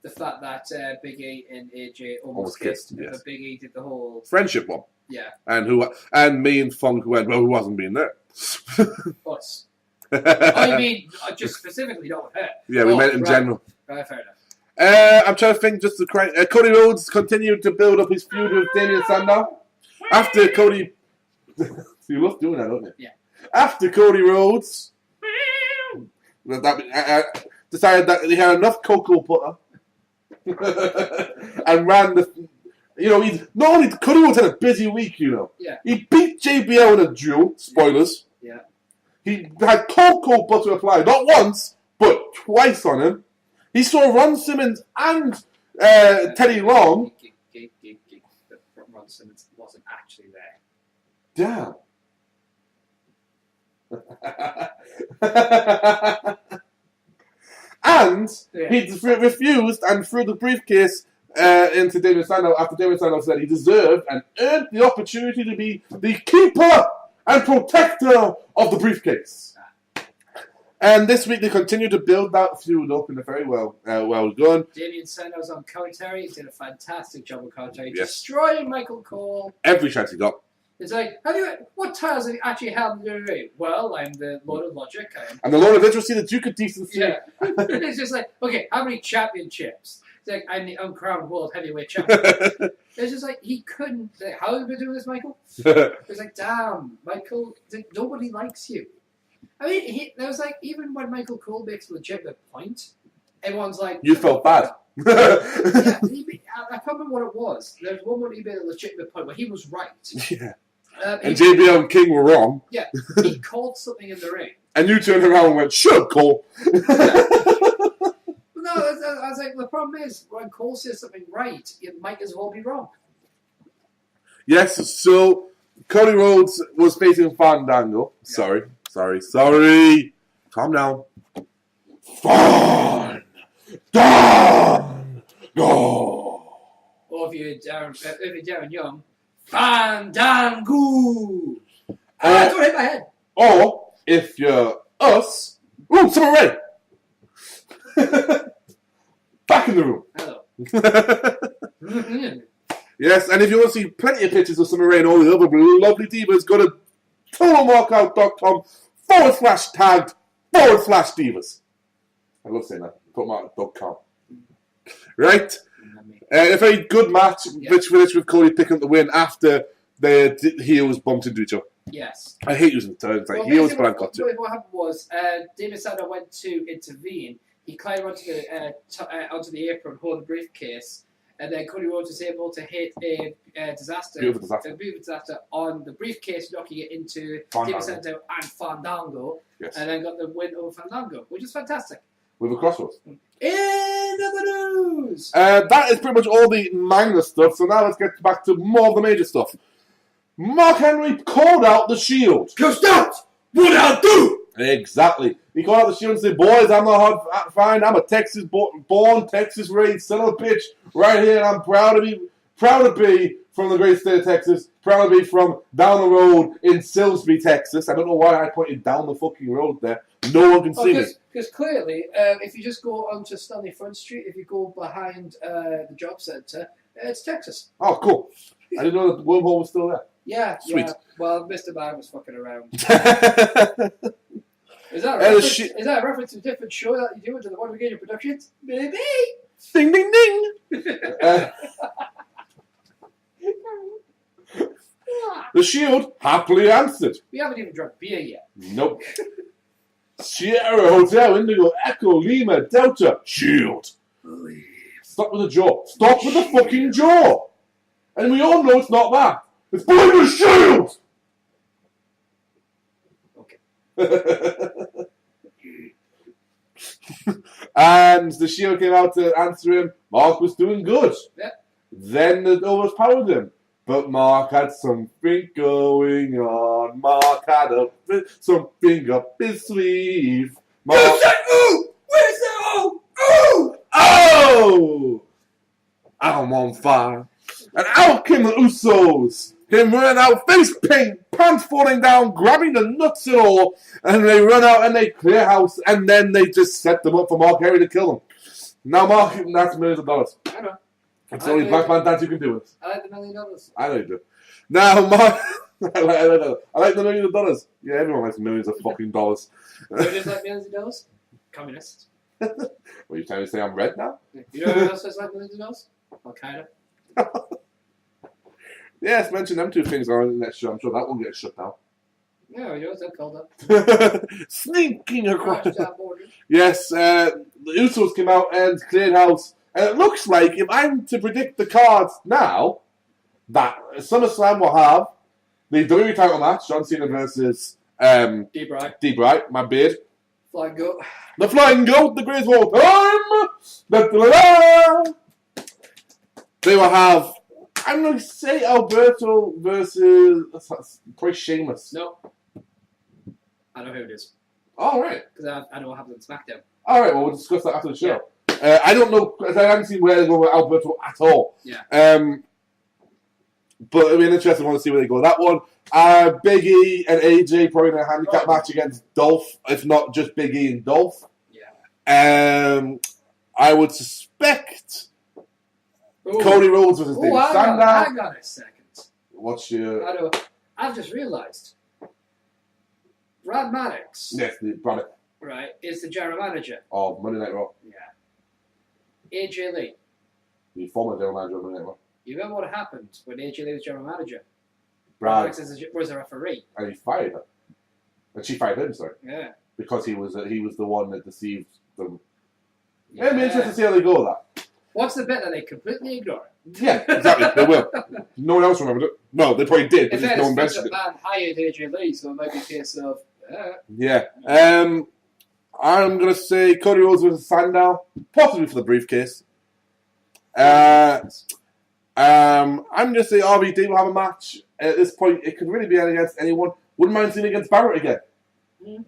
the fact that Big E and AJ almost kissed. Yes. But Big E did the whole friendship one. Yeah. And me and Funk went, well, who wasn't being there? Us. I mean, just specifically not with her. Yeah, we meant in general. Right, fair enough. I'm trying to think just to cry. Cody Rhodes continued to build up his feud with Damian Sandow. After Cody... you love doing that, don't you? Yeah. After Cody Rhodes decided that he had enough cocoa butter and ran the... he not only Cody Rhodes had a busy week, Yeah. He beat JBL in a duel. Spoilers. Yeah. He had cocoa butter applied, not once, but twice on him. He saw Ron Simmons and Teddy Long. Ron Simmons wasn't actually there. Damn. And he refused and threw the briefcase into Damian Sandow after Damian Sandow said he deserved and earned the opportunity to be the keeper and protector of the briefcase. And this week they continue to build that feud up in a very well done. Damian Sandow's on commentary. He did a fantastic job of commentary, destroying Michael Cole. Every chance he got. It's like, what titles have you actually held in the WWE? Well, I'm the Lord of Logic. I'm the Lord of Literacy, the Duke of Decency. Yeah. It's just like, okay, how many championships? It's like, I'm the uncrowned world heavyweight champion. It's just like, he couldn't. Like, how are you going to do this, Michael? It's like, damn, Michael, nobody likes you. I mean, there was like, even when Michael Cole makes a legitimate point, everyone's like... You felt bad. Yeah, I can't remember what it was. There was one where he made a legitimate point where he was right. Yeah. And JBL and King were wrong. Yeah, he called something in the ring. And you turned around and went, "Shut up, Cole." No, I was like, the problem is, when Cole says something right, it might as well be wrong. Yes, so Cody Rhodes was facing Fandango. Yeah. Sorry. Calm down. Fandango. Or if you're Darren Young, Fandango. Don't hit my head. Or if you're us, ooh, Summer Rae. Back in the room. Hello. Yes, and if you want to see plenty of pictures of Summer Rae and all the other lovely divas, go to totalmarkout.com/tagged/divas. I love saying that. Totalmarkout.com. Right? A very good match, which finished with Cody picking up the win after the heels bumped into each other. Yes. I hate using the terms like heels, but I've got to. What happened was, David Sandow went to intervene. He climbed onto the apron, hold the briefcase, and then Cody Rhodes was able to hit a Beautiful disaster on the briefcase, knocking it into Fandango. David Sandow and Fandango, Yes. and then got the win over Fandango, which is fantastic. With a crossroads. In other news! That is pretty much all the minor stuff, so now let's get back to more of the major stuff. Mark Henry called out the Shield. Because that's what I do! Exactly. He called out the Shield and said, boys, I'm not hard to find. I'm a Texas-born, Texas-raised son of a bitch right here, and I'm proud to be from the great state of Texas, proud to be from down the road in Silsbee, Texas. I don't know why I pointed down the fucking road there. No one can see me. Because clearly, if you just go onto Stanley Front Street, if you go behind the job centre, it's Texas. Oh, cool. I didn't know that the wormhole was still there. Yeah, Sweet. yeah. Well, Mr. Man was fucking around. Is Is that a reference to a different show that you do into the One Virginia Productions? Maybe. Ding, ding, ding. The Shield happily answered. We haven't even drunk beer yet. Nope. Sierra Hotel Indigo Echo Lima Delta Shield. Stop with the jaw. Stop with the fucking jaw. And we all know it's not that. It's Believe the Shield. Okay. And the Shield came out to answer him. Mark was doing good. Yep. Then it overpowered him. But Mark had something going on. Mark had something up his sleeve. Mark... Where's that ooh? Where's that ooh? Ooh! Oh! I'm on fire. And out came the Usos. Came running out, face paint, pants falling down, grabbing the nuts and all. And they run out and they clear house. And then they just set them up for Mark Henry to kill them. Now Mark, that's millions of dollars. I know. That's the only black man dance you can do it. I like the $1 million. I know you do. Now, Mark, I like the millions of dollars. Yeah, everyone likes millions of fucking dollars. You just like millions of dollars? Communists. What, are you trying to say I'm red now? You know who else does like millions of dollars? Al-Qaeda. Yes, mention them two things on the next show. I'm sure that will get shut down. Yeah, you know what's that called up? Sneaking across. Crash that border. Yes, the Usos came out and cleared house. And it looks like, if I'm to predict the cards now, that SummerSlam will have the WWE title match, John Cena versus D. Bright, my beard. Flying goat. The Flying Goat, the greatest of all time. Da-da-da-da. They will have, I'm going to say Alberto versus, probably Sheamus. No. I know who it is. All right. Because I know what happens on SmackDown. All right, well, we'll discuss that after the show. I don't know, because I haven't seen where they go with Alberto at all. Yeah. But it'll be interesting. I want to see where they go. That one, Big E and AJ probably in a handicap match against Dolph, if not just Big E and Dolph. Yeah. I would suspect Cody Rhodes versus David Sandow. Hang on a second. What's your... I know. I've just realised. Brad Maddox. Yes, the product Right, is the general manager. of Monday Night Raw. Yeah. AJ Lee. The former general manager of Monday Night Raw. You remember what happened when AJ Lee was general manager? Brad, Maddox was a referee. and he fired her. And she fired him, sorry. Yeah. Because he was the one that deceived them. Yeah. It'll be interesting to see how they go with that. What's the bit that they completely ignore? Yeah, exactly. They will. No one else remembered it. No, they probably did, but In just no one fairness, mentioned the it. band hired AJ Lee, so it might be a case of... Yeah. I'm going to say Cody Rhodes versus Sandow, possibly for the briefcase. I'm going to say RVD will have a match. At this point, it could really be against anyone. Wouldn't mind seeing it against Barrett again. Mm.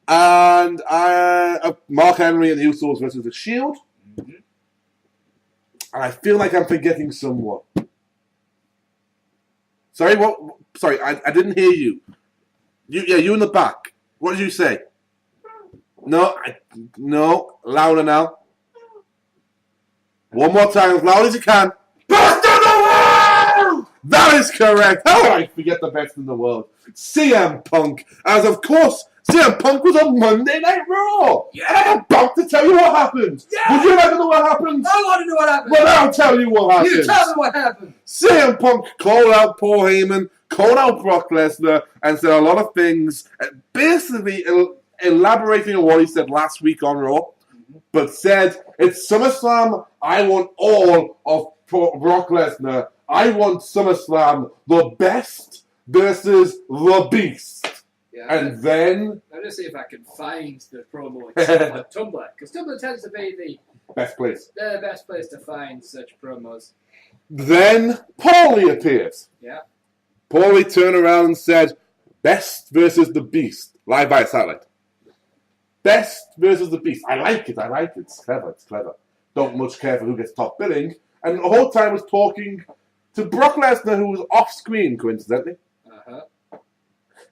And Mark Henry and the Usos versus The Shield. Mm-hmm. And I feel like I'm forgetting someone. Sorry, what? Sorry, I didn't hear you. You in the back. What did you say? No, louder now. One more time, as loud as you can. Best in the world! That is correct. How did I forget the best in the world? CM Punk. As of course, CM Punk was on Monday Night Raw. Yeah. And I'm about to tell you what happened. Yeah. Would you like to know what happened? I want to know what happened. Well, I'll tell you what happened. You tell me what happened. CM Punk called out Paul Heyman, called out Brock Lesnar, and said a lot of things, basically elaborating on what he said last week on Raw, but said, it's SummerSlam, I want all of Brock Lesnar. I want SummerSlam, the best versus the beast. Yeah, And then... I'll just see if I can find the promo itself on Tumblr, because Tumblr tends to be the best place. The best place to find such promos. Then Paulie appears. Yeah. Paulie turned around and said, best versus the beast. Live by satellite. Best versus the beast. I like it. It's clever. Don't much care for who gets top billing. And the whole time was talking to Brock Lesnar, who was off screen, coincidentally.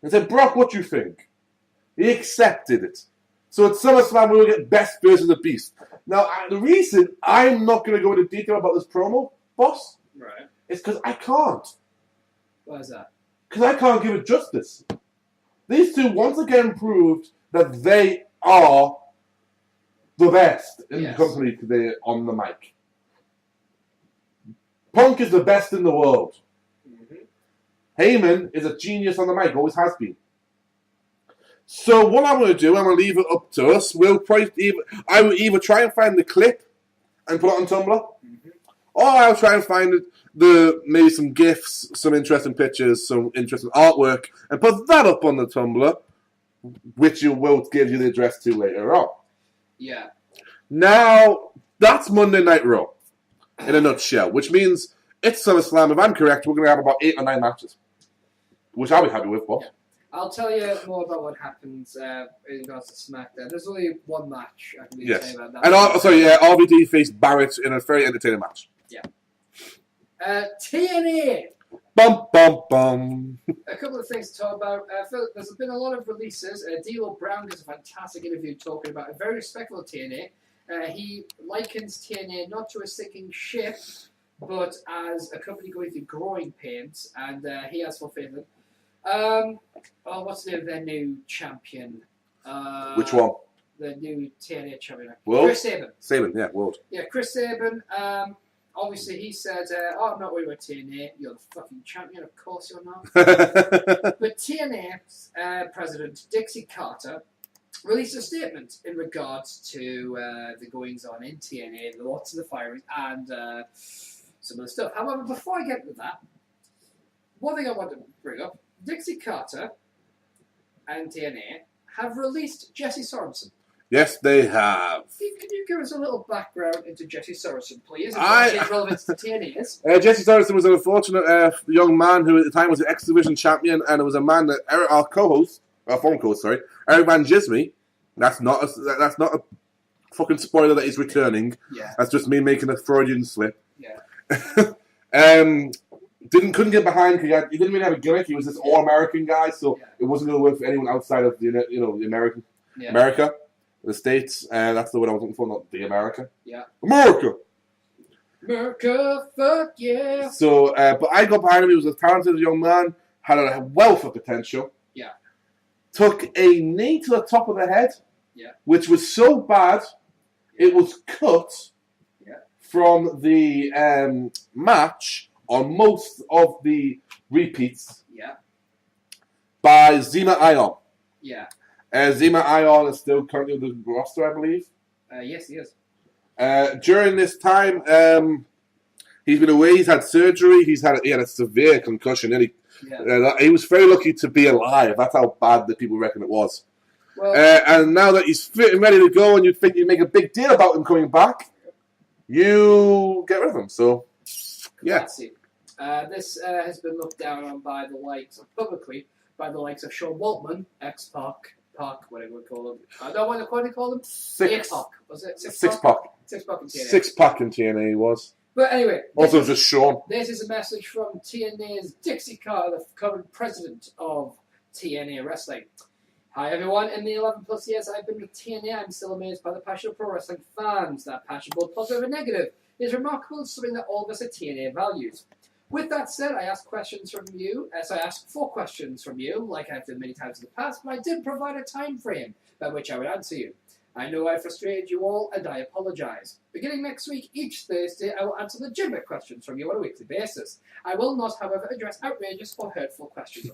And said, Brock, what do you think? He accepted it. So at SummerSlam, we will get best versus the beast. Now, the reason I'm not going to go into detail about this promo, boss, right, is because I can't. Why is that? Because I can't give it justice. These two once again proved that they are the best in the company today on the mic. Punk is the best in the world. Heyman is a genius on the mic, always has been. So what I'm going to do, I'm going to leave it up to us. I will either try and find the clip and put it on Tumblr, or I'll try and find maybe some GIFs, some interesting pictures, some interesting artwork, and put that up on the Tumblr, which you will give you the address to later on. Yeah. Now, that's Monday Night Raw, in a nutshell, which means it's SummerSlam. If I'm correct, we're going to have about 8 or 9 matches, which I'll be happy with, boss. Yeah. I'll tell you more about what happens in regards to SmackDown. There's only one match I can really say about that. And RVD faced Barrett in a very entertaining match. Yeah. TNA. Bum, bum, bum. A couple of things to talk about. There's been a lot of releases. D'Lo Brown does a fantastic interview talking about it. Very respectful of TNA. He likens TNA not to a sinking ship, but as a company going through growing pains, and he has full faith in them. What's the name of their new champion? Which one? The new TNA champion. World? Chris Sabin. Sabin, yeah, World. Yeah, Chris Sabin. Obviously, he said, I'm not worried about TNA. You're the fucking champion. Of course you're not. But TNA's president, Dixie Carter, released a statement in regards to the goings-on in TNA, lots of the firings, and some of the stuff. However, before I get into that, one thing I want to bring up, Dixie Carter and TNA have released Jesse Sorensen. Yes, they have. Can you give us a little background into Jesse Sorensen, please? And what relevance to TNA is? Jesse Sorensen was an unfortunate young man who at the time was an X Division champion, and it was a man that our former co-host, Eric Van Gismy. That's not a fucking spoiler that he's returning. Yeah. That's just me making a Freudian slip. Yeah. Couldn't get behind because he didn't really have a gimmick. He was this all-American guy, so it wasn't going to work for anyone outside of the America, the States. That's the word I was looking for, not the America. Yeah. America, fuck yeah. So, but I got behind him. He was a talented young man, had a wealth of potential. Yeah. Took a knee to the top of the head. Yeah. Which was so bad, it was cut. Yeah. From the match. On most of the repeats, by Zema Ion. Yeah. Zema Ion is still currently on the roster, I believe. Yes, he is. During this time, he's been away. He's had surgery. He had a severe concussion. He was very lucky to be alive. That's how bad the people reckon it was. Well, and now that he's fit and ready to go, and you'd think you'd make a big deal about him coming back, you get rid of him. So, yeah. This has been looked down on by the likes of publicly by the likes of Sean Waltman, X-Pac, whatever we call him. I don't want to call him. Six-Pac. Was it Six-Pac? Six-Pac in TNA. Six-Pac in TNA was. But anyway. Also just Sean. This is a message from TNA's Dixie Carter, the current president of TNA Wrestling. Hi everyone, in the 11 plus years I've been with TNA, I'm still amazed by the passion of pro wrestling fans. That passion, both positive and negative, is remarkable and something that all of us at TNA values. With that said, I asked questions from you, I asked 4 questions from you, like I've done many times in the past, but I did provide a time frame by which I would answer you. I know I frustrated you all, and I apologise. Beginning next week, each Thursday, I will answer legitimate questions from you on a weekly basis. I will not, however, address outrageous or hurtful questions.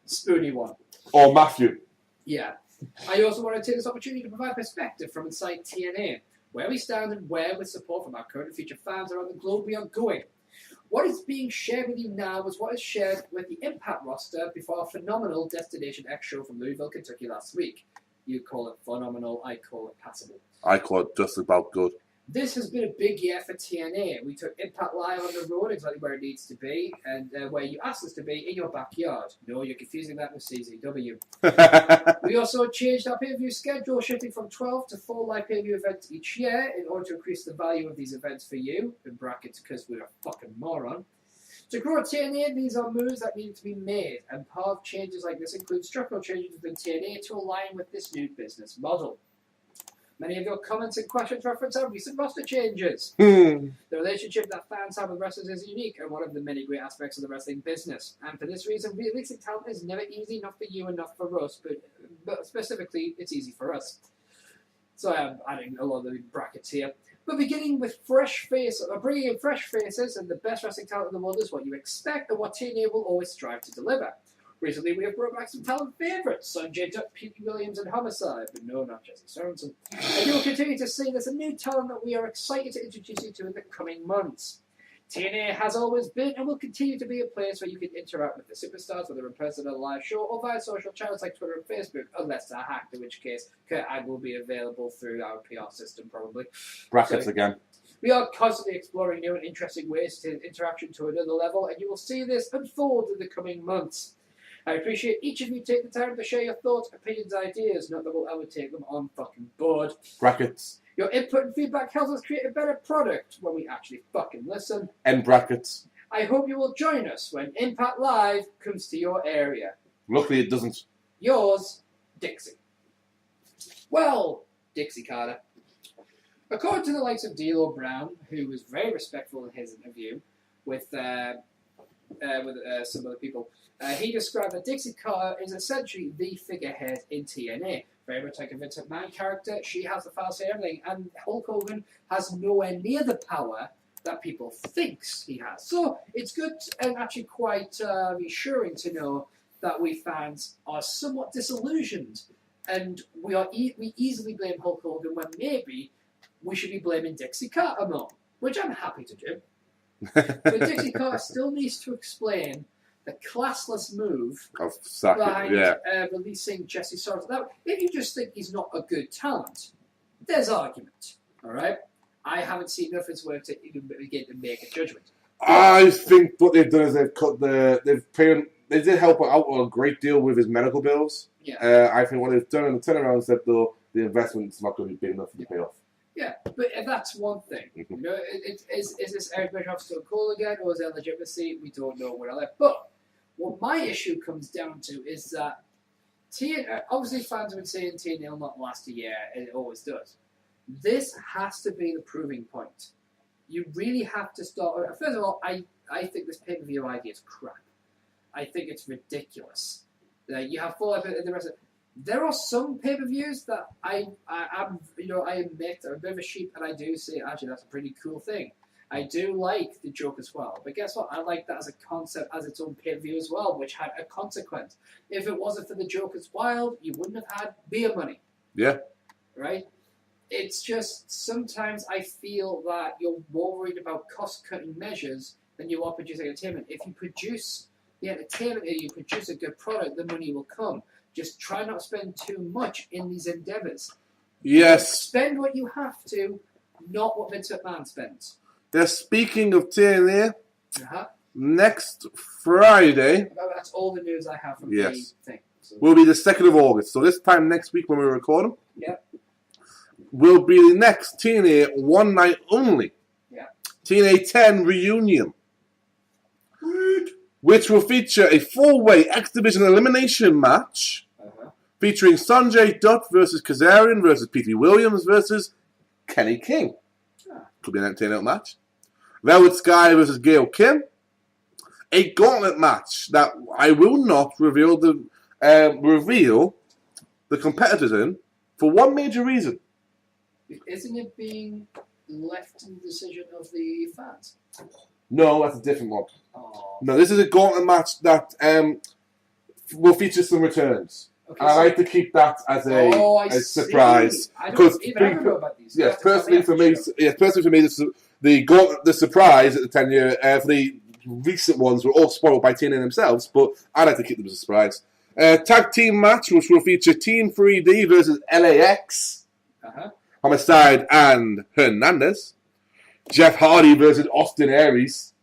Spoony one. Or Matthew. Yeah. I also want to take this opportunity to provide perspective from inside TNA, where we stand and where, with support from our current and future fans around the globe, we are going. What is being shared with you now was what is shared with the Impact roster before our phenomenal Destination X show from Louisville, Kentucky last week. You call it phenomenal, I call it passable. I call it just about good. This has been a big year for TNA. We took Impact Live on the road, exactly where it needs to be, and where you asked us to be, in your backyard. No, you're confusing that with CZW. We also changed our pay-per-view schedule, shifting from 12 to 4 live pay-per-view events each year in order to increase the value of these events for you, in brackets because we're a fucking moron. To grow TNA, these are moves that need to be made, and part of changes like this include structural changes within TNA to align with this new business model. Many of your comments and questions reference our recent roster changes. The relationship that fans have with wrestlers is unique and one of the many great aspects of the wrestling business. And for this reason, releasing talent is never easy, not for you and not for us, but specifically, it's easy for us. So I'm adding a lot of the brackets here. But beginning with bringing in fresh faces and the best wrestling talent in the world is what you expect and what TNA will always strive to deliver. Recently, we have brought back some talent favourites, Sanjay Dutt, Pete Williams, and Homicide, but no, not Jesse Sorensen. And you will continue to see there's a new talent that we are excited to introduce you to in the coming months. TNA has always been and will continue to be a place where you can interact with the superstars, whether in person at a live show or via social channels like Twitter and Facebook, unless they're hacked, in which case Kurt Angle will be available through our PR system, probably. Brackets again. We are constantly exploring new and interesting ways to take interaction to another level, and you will see this unfold in the coming months. I appreciate each of you taking the time to share your thoughts, opinions, ideas, not that we'll ever take them on fucking board. Brackets. Your input and feedback helps us create a better product when we actually fucking listen. End brackets. I hope you will join us when Impact Live comes to your area. Luckily it doesn't. Yours, Dixie. Well, Dixie Carter. According to the likes of D'Lo Brown, who was very respectful in his interview with some other people, he described that Dixie Carter is essentially the figurehead in TNA. Very much like a Vince McMahon character, she has the final say on everything, and Hulk Hogan has nowhere near the power that people thinks he has. So it's good and actually quite reassuring to know that we fans are somewhat disillusioned, and we easily blame Hulk Hogan when maybe we should be blaming Dixie Carter more, which I'm happy to do. But Dixie Carter still needs to explain the classless move behind releasing Jesse Sorensen. Now, if you just think he's not a good talent, there's argument, all right? I haven't seen enough of his work to even begin to make a judgment. I think what they've done is they did help out a great deal with his medical bills. Yeah. I think what they've done in the turnaround is that the investment's not going to be big enough for the payoff. Yeah, but that's one thing. You know, is this Eric Bischoff still cool again, or is there legitimacy? We don't know where I left. But what my issue comes down to is that obviously fans have been saying TNA will not last a year, and it always does. This has to be the proving point. You really have to start. First of all, I think this pay-per-view idea is crap. I think it's ridiculous. You have full effort and the rest of it. There are some pay-per-views that I admit are a bit of a sheep, and I do say, actually, that's a pretty cool thing. I do like the joke as well, but guess what? I like that as a concept, as its own pay-per-view as well, which had a consequence. If it wasn't for the joke as wild, you wouldn't have had beer money. Yeah. Right? It's just sometimes I feel that you're more worried about cost-cutting measures than you are producing entertainment. If you produce the entertainment, you produce a good product, the money will come. Just try not to spend too much in these endeavours. Yes. Spend what you have to, not what Vince McMahon spends. They're speaking of TNA. Uh-huh. Next Friday. That's all the news I have from yes. the thing. So. Will be the 2nd of August. So this time next week when we record them. Yep. Will be the next TNA One Night Only. Yeah. TNA 10 Reunion. Good. Which will feature a 4-way X Division elimination match. Featuring Sanjay Dutt versus Kazarian versus Petey Williams versus Kenny King. Could be an entertaining match. Velvet Sky versus Gail Kim. A gauntlet match that I will not reveal the competitors in for one major reason. Isn't it being left to the decision of the fans? No, that's a different one. Oh. No, this is a gauntlet match that will feature some returns. Okay, and I like to keep that as a surprise. I don't even know about these. Yes, personally for me, the surprise at the 10-year for the recent ones were all spoiled by TNA themselves, but I like to keep them as a surprise. Tag team match, which will feature Team 3D versus LAX, Homicide and Hernandez. Jeff Hardy versus Austin Aries.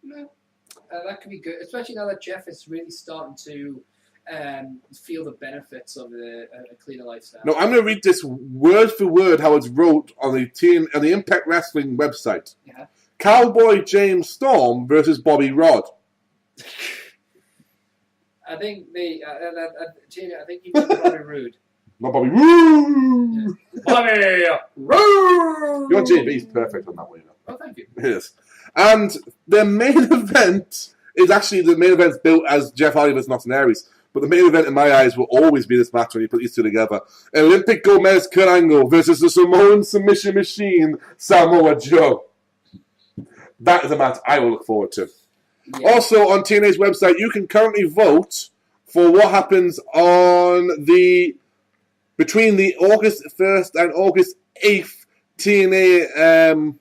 That could be good, especially now that Jeff is really starting to feel the benefits of a cleaner lifestyle. No, I'm going to read this word for word how it's wrote on the Impact Wrestling website. Yeah. Cowboy James Storm versus Bobby Roode. I think I think you mean Bobby Roode. Not Bobby Roode. Yeah. Bobby Roode. Your JB's perfect on that one. Oh, thank you. Yes. And the main event is actually the main event's built as Jeff Hardy versus Austin Aries. But the main event in my eyes will always be this match when you put these two together. Olympic Gomez Kurt Angle versus the Samoan submission machine Samoa Joe. That is a match I will look forward to. Yeah. Also on TNA's website, you can currently vote for what happens between the August 1st and August 8th TNA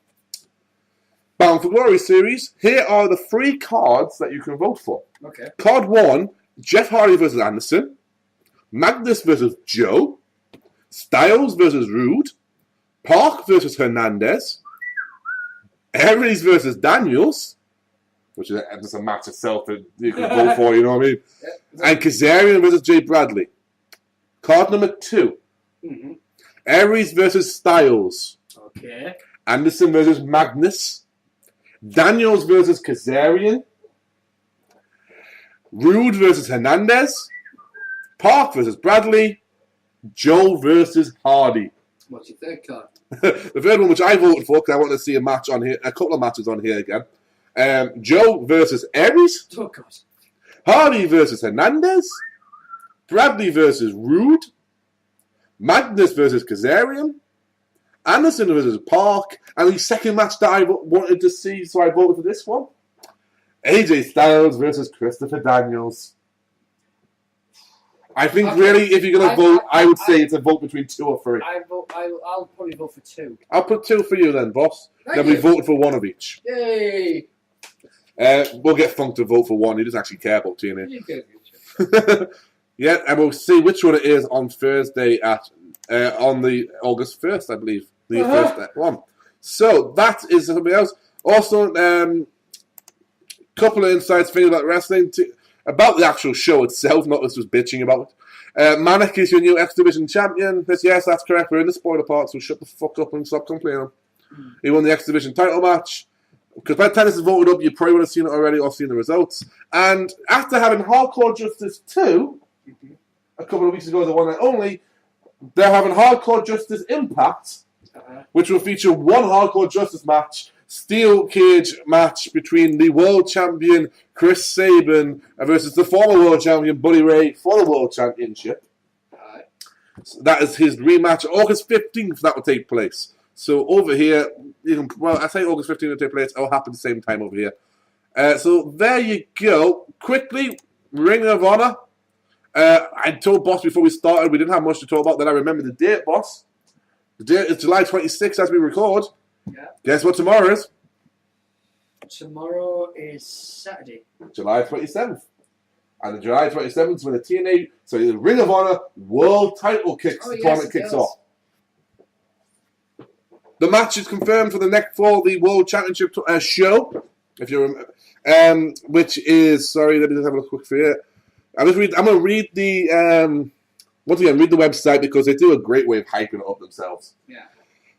Bound for Glory series. Here are the 3 cards that you can vote for. Okay. Card 1, Jeff Hardy versus Anderson. Magnus versus Joe. Styles versus Rude. Park versus Hernandez. Aries versus Daniels, which is just a match itself that you can vote for, you know what I mean? Yeah. And Kazarian versus Jay Bradley. Card number 2. Mm-hmm. Aries versus Styles. Okay. Anderson versus Magnus. Daniels versus Kazarian. Rude versus Hernandez. Park versus Bradley. Joe versus Hardy. What's your third card? The third one, which I voted for, because I want to see a match on here, a couple of matches on here again. Joe versus Aries. Oh, God. Hardy versus Hernandez. Bradley versus Rude. Magnus versus Kazarian. Anderson versus Park. And the second match that I wanted to see, so I voted for this one. AJ Styles versus Christopher Daniels. I think really, if you're going to vote, I would say it's a vote between 2 or 3. I'll probably vote for 2. I'll put 2 for you then, boss. Then we voted for 1 of each. Yay! We'll get Funk to vote for 1. He doesn't actually care about TNA. Yeah, and we'll see which one it is on Thursday on the August 1st, I believe. The first one. So, that is something else. Also, couple of insights things about wrestling. About the actual show itself, not us just bitching about it. Manic is your new X Division champion. Yes, that's correct. We're in the spoiler part, so shut the fuck up and stop complaining. He won the X Division title match. Because by the time this is voted up, you probably would have seen it already or seen the results. And after having Hardcore Justice 2, a couple of weeks ago, the one and only, they're having Hardcore Justice Impact, which will feature one Hardcore Justice match, steel cage match between the world champion Chris Sabin versus the former world champion Buddy Ray for the world championship. So that is his rematch. August 15th that will take place. So over here, I say August 15th will take place. It'll happen at the same time over here. So there you go. Quickly, Ring of Honor. I told Boss before we started we didn't have much to talk about. Then I remember the date, Boss. The date is July 26th as we record. Yeah. Guess what tomorrow is? Tomorrow is Saturday. July 27th. And July 27th, when the Ring of Honor World Title tournament kicks off. The match is confirmed for the World Championship show, if you remember, which is, sorry, let me just have a quick for you. I'm going to read the, once again, read the website because they do a great way of hyping it up themselves. Yeah.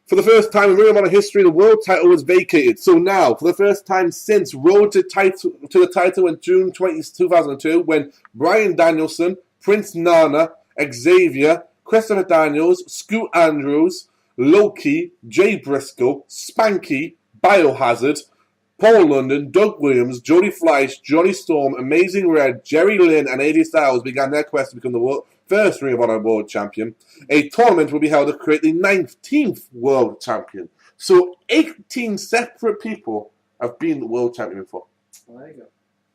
For the first time in Ring of Honor history, the world title was vacated. So now, for the first time since Road to the title in June 2002, when Bryan Danielson, Prince Nana, Xavier, Christopher Daniels, Scoot Andrews, Loki, Jay Briscoe, Spanky, Biohazard, Paul London, Doug Williams, Jody Fleisch, Johnny Storm, Amazing Red, Jerry Lynn, and AJ Styles began their quest to become the first Ring of Honor World Champion. A tournament will be held to create the 19th World Champion. So 18 separate people have been the World Champion before. Well, there you go.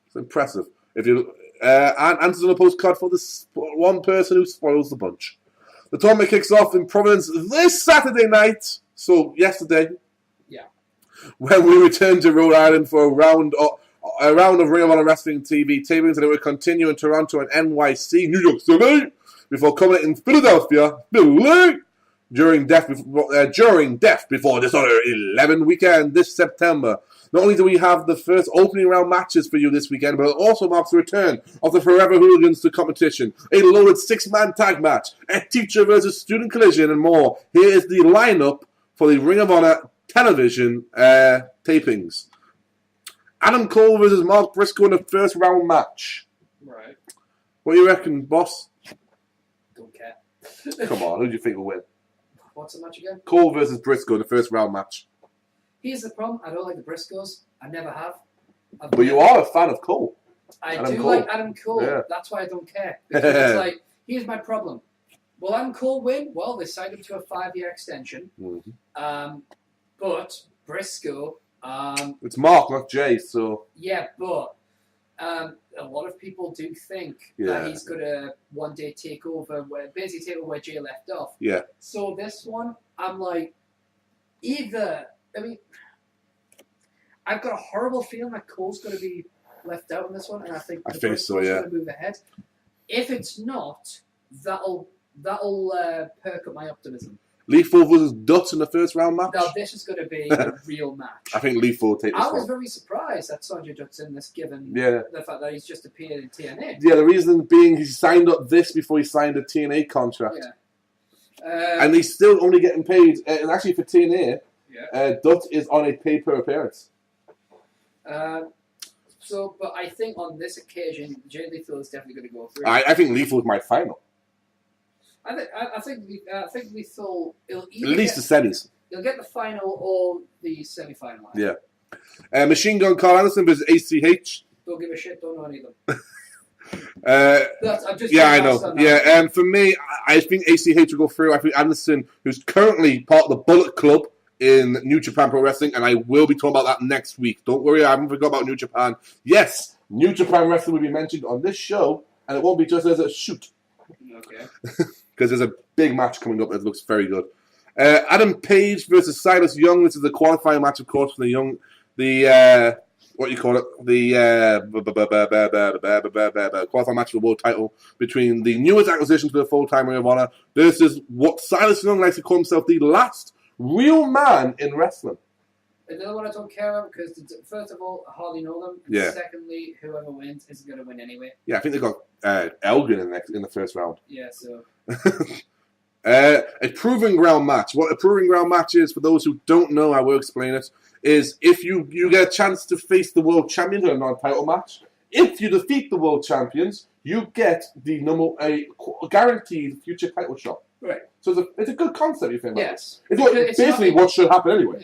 It's impressive. If you answers on a postcard for this one person who spoils the bunch. The tournament kicks off in Providence this Saturday night. So yesterday. Yeah. When we return to Rhode Island for a round of Ring of Honor Wrestling TV tapings, and it will continue in Toronto and NYC, New York City, before coming in Philadelphia, during Death Before Dishonor 11 weekend this September. Not only do we have the first opening round matches for you this weekend, but it also marks the return of the Forever Hooligans to competition, a loaded 6-man tag match, a teacher versus student collision, and more. Here is the lineup for the Ring of Honor television tapings. Adam Cole versus Mark Briscoe in the first round match. Right. What do you reckon, boss? Don't care. Come on, who do you think will win? What's the match again? Cole versus Briscoe in the first round match. Here's the problem. I don't like the Briscoes. I never have. But you are a fan of Cole. I do like Adam Cole. Yeah. That's why I don't care. Because it's like, here's my problem. Will Adam Cole win? Well, they signed him to a 5-year extension. Mm-hmm. But Briscoe... it's Mark, not Jay, so... Yeah, but a lot of people do think that he's going to one day take over where Jay left off. Yeah. So this one, I'm like, I've got a horrible feeling that Cole's going to be left out in this one, and I think so, yeah. going to move ahead. If it's not, that'll perk up my optimism. Lethal versus Dutch in the first round match? No, this is going to be a real match. I think Lethal will take this one. I was very surprised that Sanjay Dutt's in this, given the fact that he's just appeared in TNA. Yeah, the reason being he signed up this before he signed a TNA contract. Yeah. And he's still only getting paid, and actually for TNA, Dutt is on a pay-per appearance. But I think on this occasion, Jay Lethal is definitely going to go through. I think Lethal is my final. I think Lethal. At least the semis. He'll get the final or the semi-final. Yeah. Machine Gun Carl Anderson versus ACH. Don't give a shit. Don't know any of them. I know. Yeah, and for me, I think ACH will go through. I think Anderson, who's currently part of the Bullet Club in New Japan Pro Wrestling, and I will be talking about that next week. Don't worry, I haven't forgot about New Japan. Yes, New Japan Wrestling will be mentioned on this show, and it won't be just as a shoot. Okay. Because there's a big match coming up that looks very good. Adam Page versus Silas Young. This is the qualifying match, of course, for the qualifying match for the world title between the newest acquisition to the full-time Ring of Honor versus what Silas Young likes to call himself the last real man in wrestling. Another one I don't care about because, first of all, I hardly know them. And secondly, whoever wins isn't going to win anyway. Yeah, I think they got Elgin in the first round. Yeah, so. A proving ground match. What a proving ground match is, for those who don't know, I will explain it, is if you get a chance to face the world champions in a non-title match. If you defeat the world champions, you get a guaranteed future title shot. Right. So it's a good concept, you think? Yes. It's basically what should happen anyway.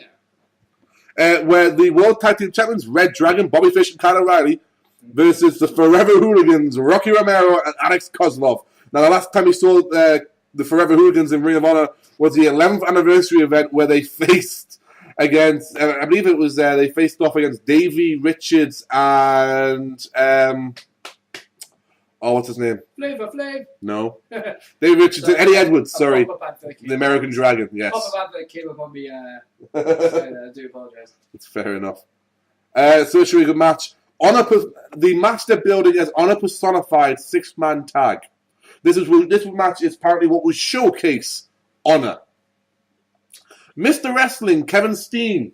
Yeah. Where the World Tag Team Champions, Red Dragon, Bobby Fish, and Kyle O'Reilly, versus the Forever Hooligans, Rocky Romero and Alex Kozlov. Now, the last time we saw the Forever Hooligans in Ring of Honor was the 11th anniversary event where they faced against, I believe it was they faced off against Davey Richards and, what's his name? Flavor Flav. No. Davey Richards and Eddie Edwards, sorry. The American Dragon, yes. Pop-up advert came up on me, I do apologise. It's fair enough. So it's a really good match. the match they're building as Honor personified 6-man tag. This match is apparently what will showcase Honor. Mr. Wrestling, Kevin Steen.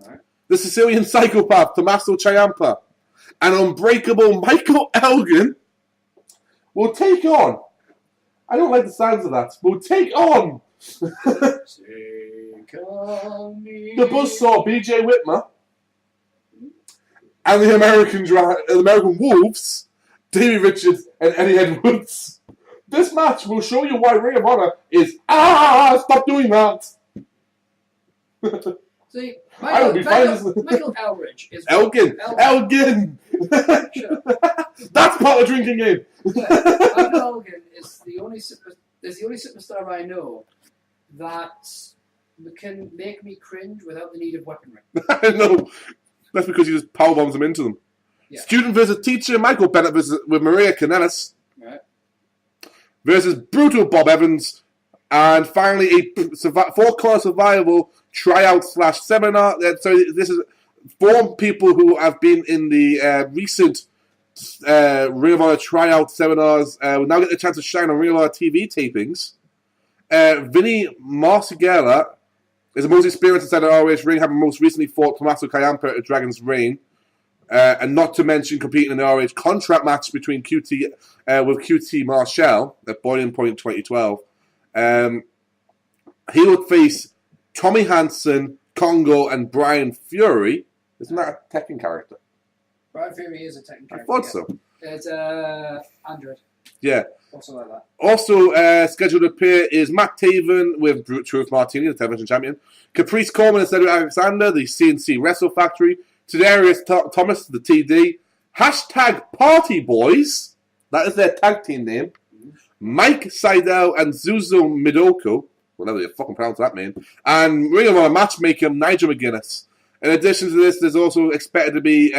Right. The Sicilian Psychopath, Tommaso Ciampa. And Unbreakable Michael Elgin will take on. I don't like the sounds of that. Will take on the Buzzsaw, BJ Whitmer. And the American Wolves, Davey Richards and Eddie Edwards. This match will show you why Ring of Honor is stop doing that. See, Michael Elridge is Elgin. Sure. That's part of the drinking game. Yeah, Michael Elgin is the only superstar I know that can make me cringe without the need of weaponry. I know. That's because he just power bombs them into them. Yeah. Student versus teacher, Michael Bennett with Maria Kanellis. Right. Versus Brutal Bob Evans. And finally, a 4-corner survival tryout / seminar. So this is 4 people who have been in the recent Ring of Honor tryout seminars. Will now get the chance to shine on Ring of Honor TV tapings. Vinny Marcigela is the most experienced inside the ROH ring, having most recently fought Tommaso Ciampa at Dragon's Reign. And not to mention competing in the ROH contract match between QT with QT Marshall at Boiling Point 2012. He would face Tommy Hansen, Congo, and Brian Fury. Isn't that a Tekken character? Brian Fury is a Tekken character. I thought so. It's Android. Yeah. Also like that. Also scheduled to appear is Matt Taven with Truth Martini, the television champion. Caprice Coleman and Cedric Alexander, the CNC Wrestle Factory. Tadarius Thomas, the TD. Hashtag Party Boys. That is their tag team name. Mike Seidel and Zuzo Midoko. Whatever you fucking pronounce that name. And Ring of Honor matchmaker Nigel McGuinness. In addition to this, there's also expected to be...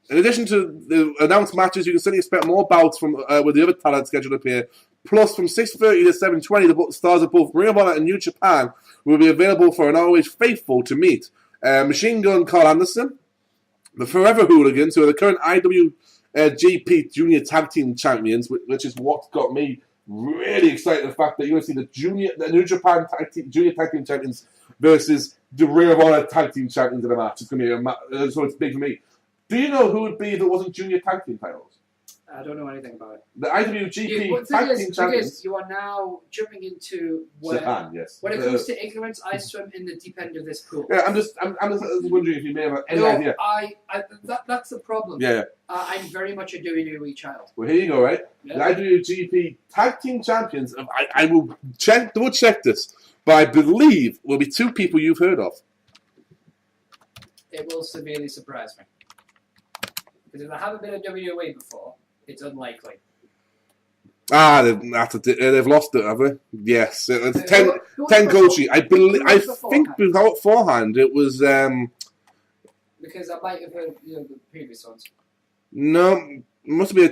In addition to the announced matches, you can certainly expect more bouts from with the other talent scheduled to appear. Plus, from 6:30 to 7:20, the stars of both Ring of Honor and New Japan will be available for an ROH faithful to meet. Machine Gun Carl Anderson, the Forever Hooligans, who are the current IWGP Junior Tag Team Champions, which is what got me really excited. The fact that you're going to see the New Japan Junior Tag Team Champions versus the Ring of Honor Tag Team Champions in a match. It's going to be so it's big for me. Do you know who would be if it wasn't Junior Tag Team titles? I don't know anything about it. The IWGP Tag Team Champions. You are now jumping into where, Japan, yes. When it comes to ignorance, I swim in the deep end of this pool. Yeah, I'm just wondering if you may have any idea. That's the problem. Yeah. I'm very much a WWE child. Well, here you go, right? Yeah. The IWGP Tag Team Champions. I will double check this, but I believe will be 2 people you've heard of. It will severely surprise me. Because if I haven't been a WWE before, it's unlikely. They've lost it, have they? Yes, it's Tenkochi. I think beforehand it was. Because I might have heard the previous ones. No, it must be I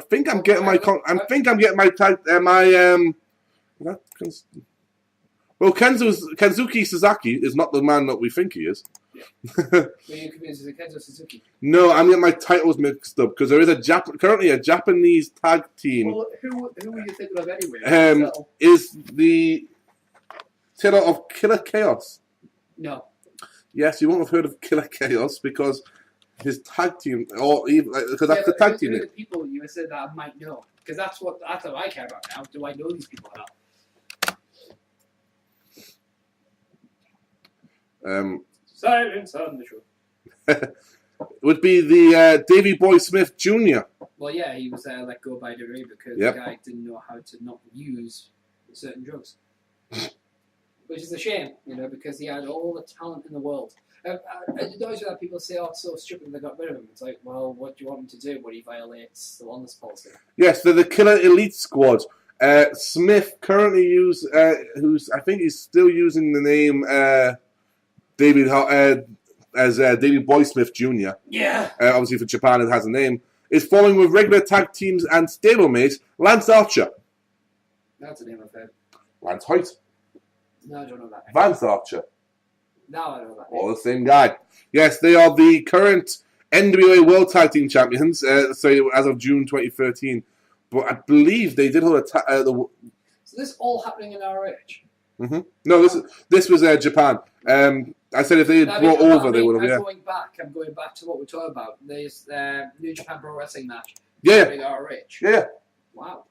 think I'm getting my tag Well, Kenzuki Sasaki is not the man that we think he is. Yeah. Were you convinced it's Kenzo Suzuki? No, I'm getting my titles mixed up because there is currently a Japanese tag team. Well, who were you thinking of anyway? Is the titular of Killer Chaos? No. Yes, you won't have heard of Killer Chaos because his tag team, because that's the tag team. The people you said that I might know, because that's what I care about now. Do I know these people or not? Silence on the show. Would be the Davey Boy Smith Jr. Well, yeah, he was let go by WWE because the guy didn't know how to not use certain drugs. Which is a shame, because he had all the talent in the world. Those are that people say, it's so stupid they got rid of him. It's like, well, what do you want him to do when he violates the wellness policy? Yes, they're the Killer Elite Squad. Smith currently I think he's still using the name David Boy Smith Jr. Yeah. Obviously for Japan it has a name. Is following with regular tag teams and stablemate Lance Archer. That's a name I've heard. Lance Hoyt. No, I don't know that name. Vance Archer. Now I know that. All the same guy. Yes, they are the current NWA World Tag Team Champions, as of June 2013. But I believe they did hold So this all happening in RH? Mm-hmm. No, this was Japan. I said if they had brought over, they would have. I'm going back to what we're talking about. There's New Japan Pro Wrestling match. Yeah. RH. Yeah. Wow.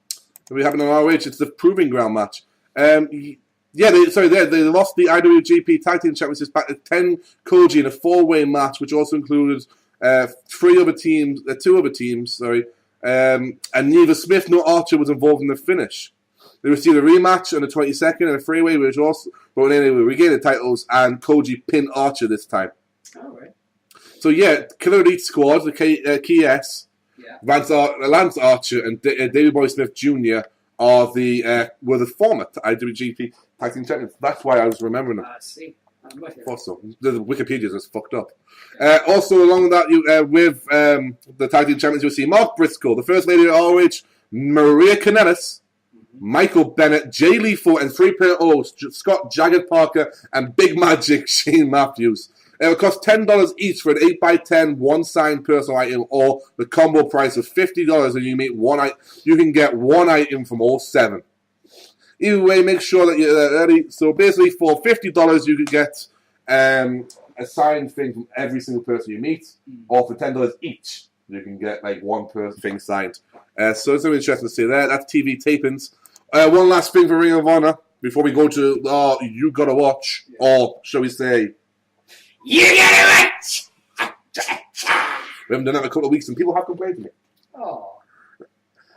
It'll be happening on RH. It's the Proving Ground match. They lost the IWGP Tag Team Championships back to Ten Koji in a 4-way match, which also included two other teams, and neither Smith nor Archer was involved in the finish. They received a rematch on the 22nd and a 3-way, but anyway, we regained the titles, and Koji pinned Archer this time. All right. So Killer Elite Squad, the KS, Lance Archer and David Boy Smith Jr. were the former IWGP Tag Team Champions. That's why I was remembering them. I see. Also, the Wikipedia is fucked up. Also, along with that, with the Tag Team Champions, you'll see Mark Briscoe, the First Lady of ROH, Maria Kanellis, Michael Bennett, Jay Lethal, and 3.0 Scott Jagged Parker, and Big Magic Shane Matthews. It will cost $10 each for an 8x10 one-signed personal item, or the combo price of $50, and you can get one item from all 7. Either way, make sure that you're ready. So basically, for $50, you can get a signed thing from every single person you meet, or for $10 each, you can get one thing signed. So it's really interesting to see there. That's TV tapings. One last thing for Ring of Honor before we go to You Gotta Watch, or shall we say, You Gotta Watch! We haven't done that in a couple of weeks, and people have complained to me. Oh.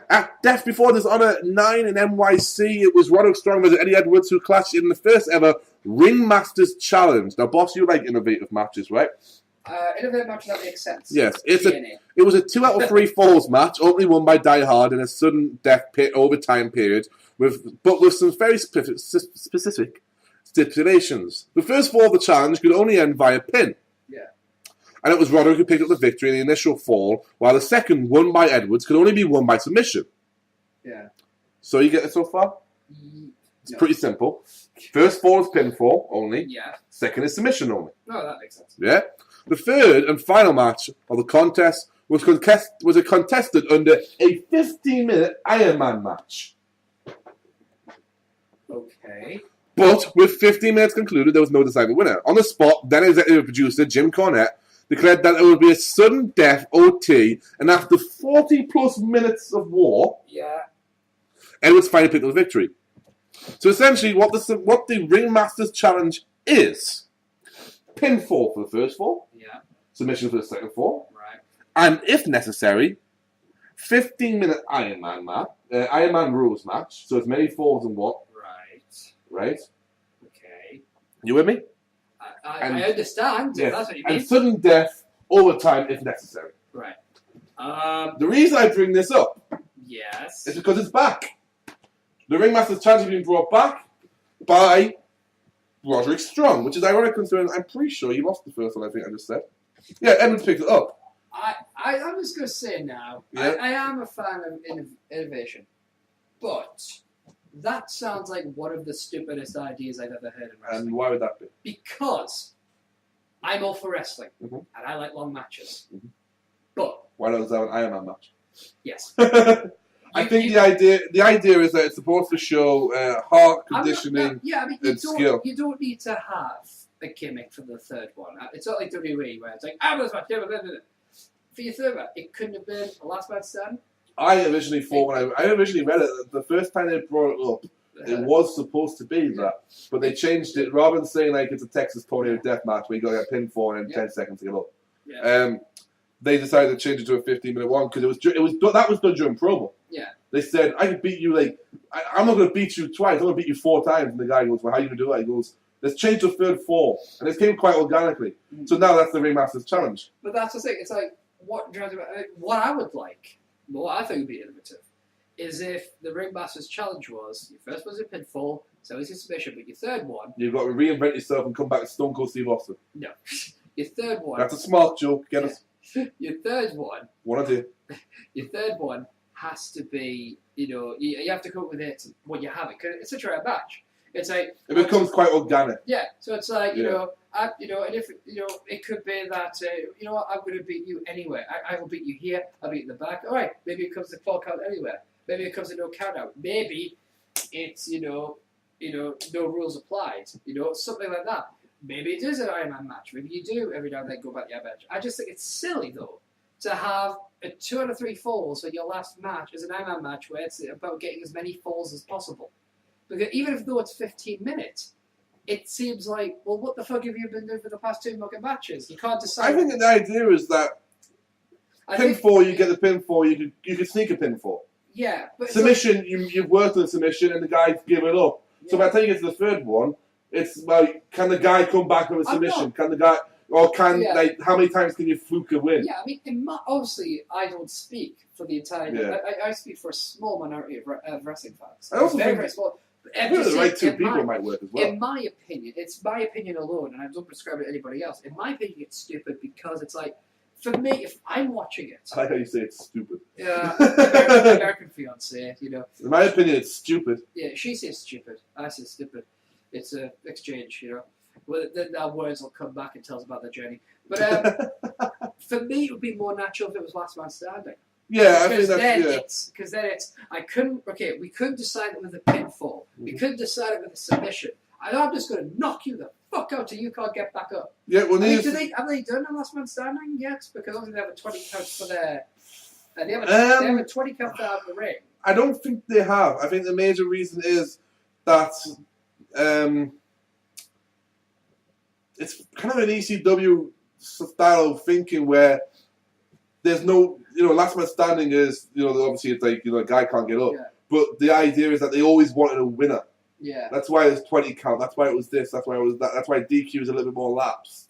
At Death Before Dishonor 9 in NYC, it was Roderick Strong versus Eddie Edwards who clashed in the first ever Ringmasters Challenge. Now, boss, you like innovative matches, right? Innovative matches, that makes sense. Yes, it was a 2 out of 3 falls match, only won by Die Hard in a sudden death overtime period, but with some very specific stipulations. The first 4 of the challenge could only end via pin. And it was Roderick who picked up the victory in the initial fall, while the second, won by Edwards, could only be won by submission. Yeah. So you get it so far? It's pretty simple. First fall is pinfall only. Yeah. Second is submission only. No, that makes sense. Yeah. The third and final match of the contest was contested under a 15-minute Iron Man match. Okay. But with 15 minutes concluded, there was no decided winner. On the spot, then executive producer Jim Cornette declared that it would be a sudden death OT, and after 40-plus minutes of war, Edwards finally picked up the victory. So essentially, what the Ringmasters Challenge is, pinfall for the first fall, submission for the second fall, and if necessary, 15-minute Iron Man rules match, so as many falls and what? Right? Okay. You with me? I understand. Yes. That's what you mean. And sudden death, overtime if necessary. Right. The reason I bring this up is because it's back. The Ringmasters Challenge has been brought back by Roderick Strong, which is ironic considering I'm pretty sure he lost the first one, I think I just said. Yeah, Edmonds picked it up. I'm just going to say now, I am a fan of innovation, but that sounds like one of the stupidest ideas I've ever heard in wrestling. And why would that be? Because I'm all for wrestling, and I like long matches. But why not have an Iron Man match? Yes. I think the idea is that it's supposed to show heart conditioning and skill. You don't need to have a gimmick for the third one. It's not like WWE where it's like, I'm this match, for your third one, it couldn't have been a last man stand. I originally thought when I originally read it, the first time they brought it up, it was supposed to be that, but they changed it rather than saying like it's a Texas Tornado Death match where you got to get pinned for and in 10 seconds to get up. Yeah. They decided to change it to a 15-minute one because that was done during promo. Yeah. They said I could beat you I'm not going to beat you twice. I'm going to beat you 4 times. And the guy goes, well, how are you going to do that? He goes, let's change the third fall, and it came quite organically. So now that's the Ringmasters Challenge. But that's the thing. It's like what I would like. What I think would be innovative is if the Ringmasters Challenge was your first was a pinfall, so it's a submission, but your third one... You've got to reinvent yourself and come back to Stone Cold Steve Austin. No. Your third one... That's a smart joke. Get us. Your third one... One idea. Your third one has to be, you have to come up with it when you have it, because it's such a rare match. It's like... It becomes quite organic. Yeah, so it's like, And if it could be that what, I'm going to beat you anyway. I will beat you here. I'll beat you in the back. All right, maybe it comes to claw count anywhere. Maybe it comes to no count out. Maybe it's no rules applied. Something like that. Maybe it is an Iron Man match. Maybe you do every now and then go back to your match. I just think it's silly though to have a 2 out of 3 falls for your last match as an Iron Man match where it's about getting as many falls as possible. Because even though it's 15 minutes, it seems like, well, what the fuck have you been doing for the past 2 fucking matches? You can't decide. I think the idea is that pinfall, you get the pinfall, you can sneak a pinfall. Yeah, but submission, you've worked on submission and the guy's given up. Yeah. So by the time you get to the third one, it's like, can the guy come back with a submission? Can the guy, or how many times can you fluke a win? Yeah, I mean, obviously, I don't speak for the entire. Yeah. I speak for a small minority of wrestling fans. I also very small. The right two people might work as well. In my opinion, it's my opinion alone, and I don't prescribe it to anybody else. In my opinion, it's stupid because it's like, for me, if I'm watching it... I like how you say it's stupid. Yeah, American fiancé, In my opinion, it's stupid. Yeah, she says stupid. I say stupid. It's an exchange, Well, then our words will come back and tell us about their journey. But for me, it would be more natural if it was last man standing. Yeah, I think that's... Because then it's... we couldn't decide it with a pinfall. We couldn't decide it with a submission. I'm just going to knock you the fuck out till you can't get back up. Yeah, well, have they done a last man standing yet? Because obviously they have a 20 count for their... they have a 20 count out of the ring. I don't think they have. I think the major reason is that it's kind of an ECW style of thinking where there's no... last man standing is, obviously it's like, a guy can't get up. Yeah. But the idea is that they always wanted a winner. Yeah. That's why it's 20 count. That's why it was this. That's why it was that. That's why DQ is a little bit more lapsed.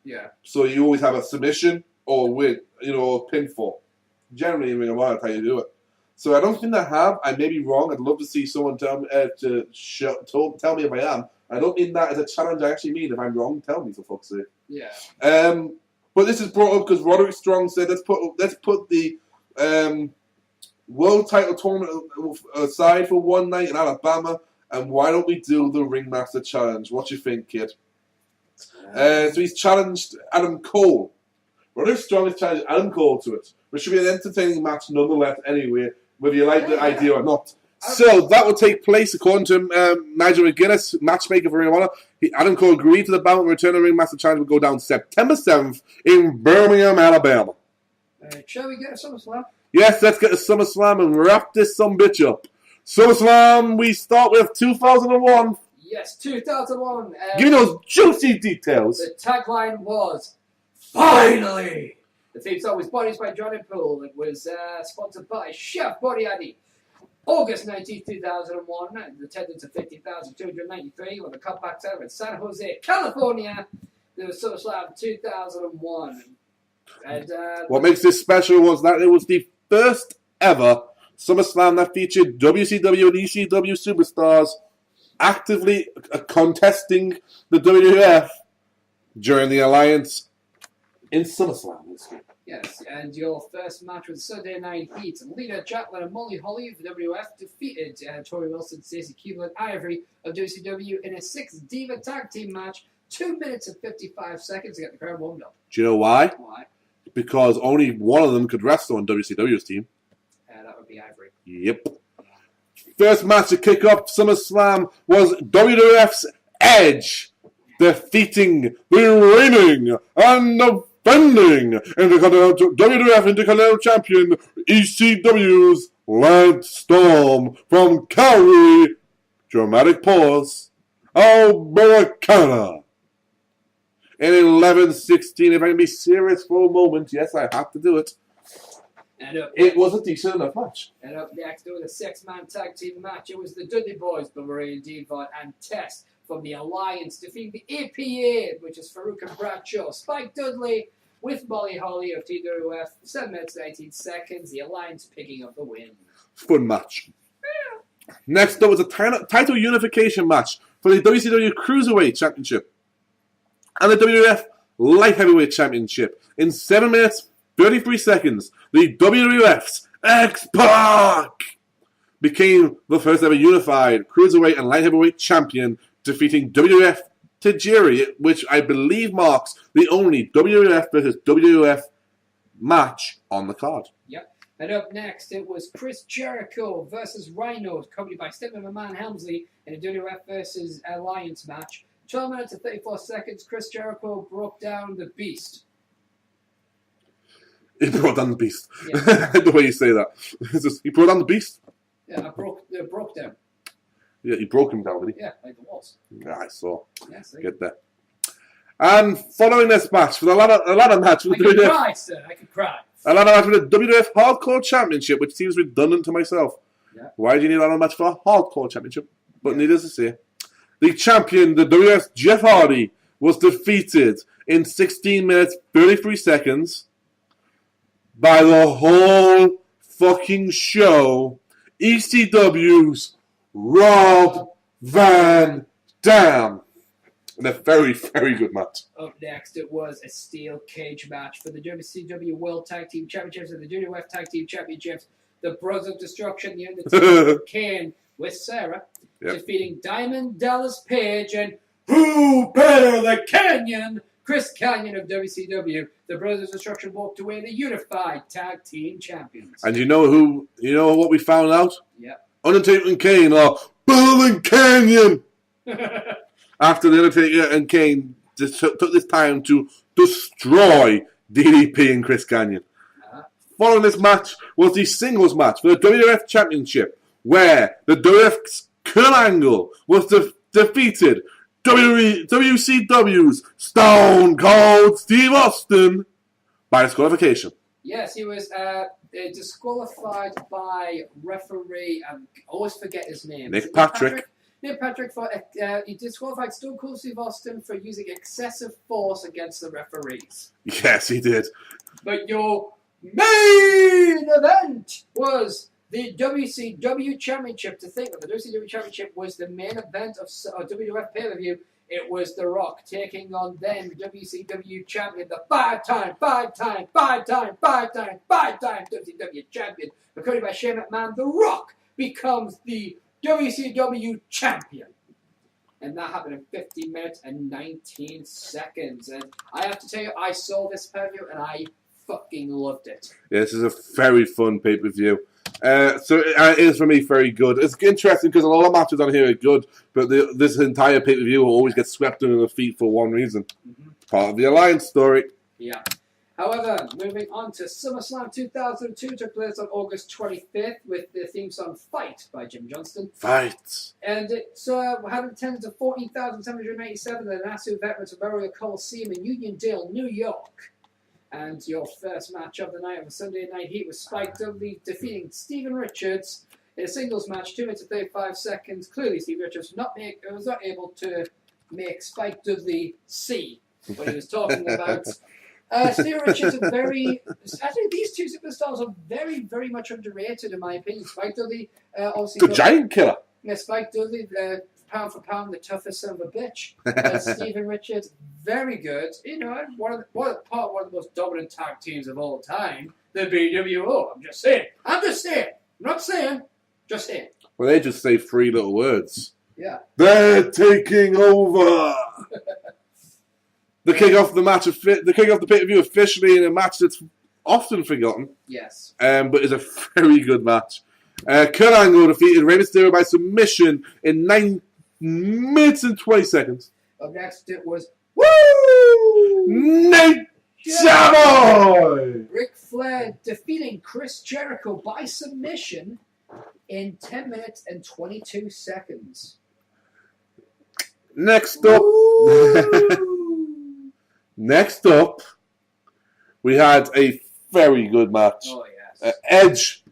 Yeah. So you always have a submission or a win, or a pinfall. Generally in Ring of Honor, that's how you do it. So I don't think they have. I may be wrong. I'd love to see someone tell me tell me if I am. I don't mean that as a challenge. I actually mean if I'm wrong, tell me for fuck's sake. Yeah. But this is brought up because Roderick Strong said, let's put the world title tournament aside for one night in Alabama, and why don't we do the Ringmaster Challenge? What do you think, kid? So he's challenged Adam Cole. Roderick Strong has challenged Adam Cole to it, which should be an entertaining match nonetheless anyway, whether you like the idea or not. So that will take place, according to Nigel McGuinness, matchmaker for Ring of Honor. Adam Cole agreed to the bout and return of the Ringmaster Challenge will go down September 7th in Birmingham, Alabama. Shall we get a SummerSlam? Yes, let's get a SummerSlam and wrap this sumbitch up. SummerSlam, we start with 2001. Yes, 2001. Give me those juicy details. The tagline was, finally! The theme song was produced by Johnny Poole. It was sponsored by Chef Boryani. August 19, 2001, the attendance of 50,293 on the Compact Center in San Jose, California. There was SummerSlam 2001. And what makes this special was that it was the first ever SummerSlam that featured WCW and ECW superstars actively contesting the WWF during the Alliance in SummerSlam. Yes, and your first match was Sunday Night Heat. Lita Jacqueline and Molly Holly of the WWF defeated Tori Wilson, Stacey Keebler, and Ivory of WCW in a 6-diva tag team match. 2 minutes and 55 seconds to get the crowd warmed up. Do you know why? Why? Because only one of them could wrestle on WCW's team. That would be Ivory. Yep. First match to kick off SummerSlam was WWF's Edge defeating the reigning and defending WWF Intercontinental Champion ECW's Lance Storm from Calgary. Dramatic pause. Americana. In 11:16, if I can be serious for a moment, yes, I have to do it. It was a decent enough match. And up next, there was a 6-man tag team match. It was the Dudley Boys, Bavaria Devon, and Test from the Alliance defeating the APA, which is Farouk and Bradshaw. Spike Dudley with Molly Holly of TWF, 7 minutes 19 seconds. The Alliance picking up the win. Fun match. Yeah. Next up was a title unification match for the WCW Cruiserweight Championship and the WWF Light Heavyweight Championship. In 7 minutes 33 seconds, the WWF's X-Pac became the first ever unified Cruiserweight and Light Heavyweight Champion, defeating WWF Tajiri, which I believe marks the only WWF versus WWF match on the card. Yep. And up next, it was Chris Jericho versus Rhino, accompanied by Stephen McMahon Helmsley in a WWF versus Alliance match. 12 minutes and 34 seconds, Chris Jericho broke down the Beast. He brought down the Beast. Yeah. The way you say that. He brought down the Beast? Yeah, I broke down. Yeah, he broke him down, did he? Yeah, like the walls. Yeah, I saw. Yeah, see? Get there. And following this match, with a lot of match with I could cry, sir. I could cry. a lot of match with the WWF Hardcore Championship, which seems redundant to myself. Yeah. Why do you need a lot of match for a Hardcore Championship? But needless to say, the champion, the WWF's Jeff Hardy, was defeated in 16 minutes 33 seconds by the whole fucking show, ECW's Rob Van Dam. And a very, very good match. Up next, it was a steel cage match for the WCW World Tag Team Championships and the WWF Tag Team Championships. The Brothers of Destruction, the Undertaker, Kane with Sarah, defeating Diamond Dallas Page and who better the Canyon, Chris Canyon of WCW. The Brothers of Destruction walked away the unified tag team champions. And you know what we found out? Yeah. Undertaker and Kane are Bill and Canyon. After the Undertaker and Kane just took this time to destroy DDP and Chris Canyon. Following this match was the singles match for the WWF Championship, where the WWF's Kurt Angle was defeated WCW's Stone Cold Steve Austin by disqualification. Yes, he was disqualified by referee, I always forget his name. Nick Patrick. Nick Patrick, he disqualified Stone Cold Steve Austin for using excessive force against the referees. Yes, he did. But your main event was the WCW Championship. To think that the WCW Championship was the main event of WWF pay-per-view, it was The Rock taking on then WCW champion, the five-time WCW champion, accompanied by Shane McMahon. The Rock becomes the WCW champion. And that happened in 15 minutes and 19 seconds. And I have to tell you, I saw this pay-per-view and I fucking loved it. Yeah, this is a very fun pay-per-view. So it is, for me, very good. It's interesting because a lot of matches on here are good, but this entire pay-per-view will always get swept under the feet for one reason. Mm-hmm. Part of the Alliance story. Yeah. However, moving on to SummerSlam 2002 took place on August 25th with the theme song Fight by Jim Johnston. Fight! And it had attendance of 14,787 at the Nassau Veterans Memorial Coliseum in Uniondale, New York. And your first match of the night of a Sunday Night Heat was Spike Dudley defeating Steven Richards in a singles match, 2 minutes and 35 seconds. Clearly, Steve Richards was not able to make Spike Dudley see what he was talking about. Steve Richards actually, these two superstars are very, very much underrated in my opinion. Spike Dudley, obviously... The Giant Killer. Yeah, Spike Dudley, pound for pound, the toughest son of a bitch. Steven Richards, very good. You know, one of the most dominant tag teams of all time, the BWO. I'm just saying. I'm not saying. Just saying. Well, they just say 3 little words. Yeah. They're taking over. They kick off the pay-per-view officially in a match that's often forgotten. Yes. But is a very good match. Kurt Angle defeated Rey Mysterio by submission in 9 minutes and 20 seconds. Up next, it was Nate Savoy! Ric Flair defeating Chris Jericho by submission in 10 minutes and 22 seconds. Next up, we had a very good match. Oh, yes. Edge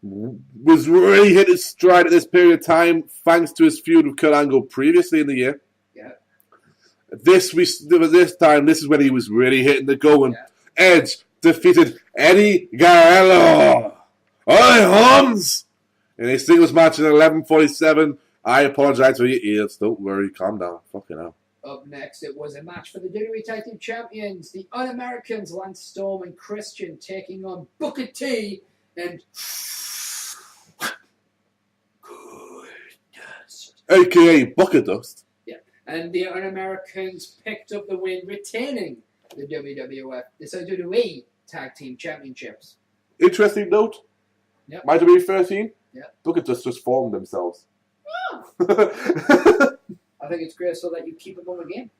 was really hit his stride at this period of time thanks to his feud with Kurt Angle previously in the year. Yeah. This time, this is when he was really hitting the going. Yeah. Edge defeated Eddie Guerrero. Oi, Hans! In a singles match in 11:47. I apologize for your ears. Don't worry. Calm down. Fucking hell. Up next, it was a match for the WWE Tag Team Champions, the Un-Americans, Lance Storm and Christian, taking on Booker T and Goldust, a.k.a. Bucket Dust. Yeah, And the Un-Americans picked up the win, retaining the WWE Tag Team Championships. Interesting note. Yep. My WWE13. Yeah. Look at just formed themselves. Oh. I think it's great so that you keep it going again.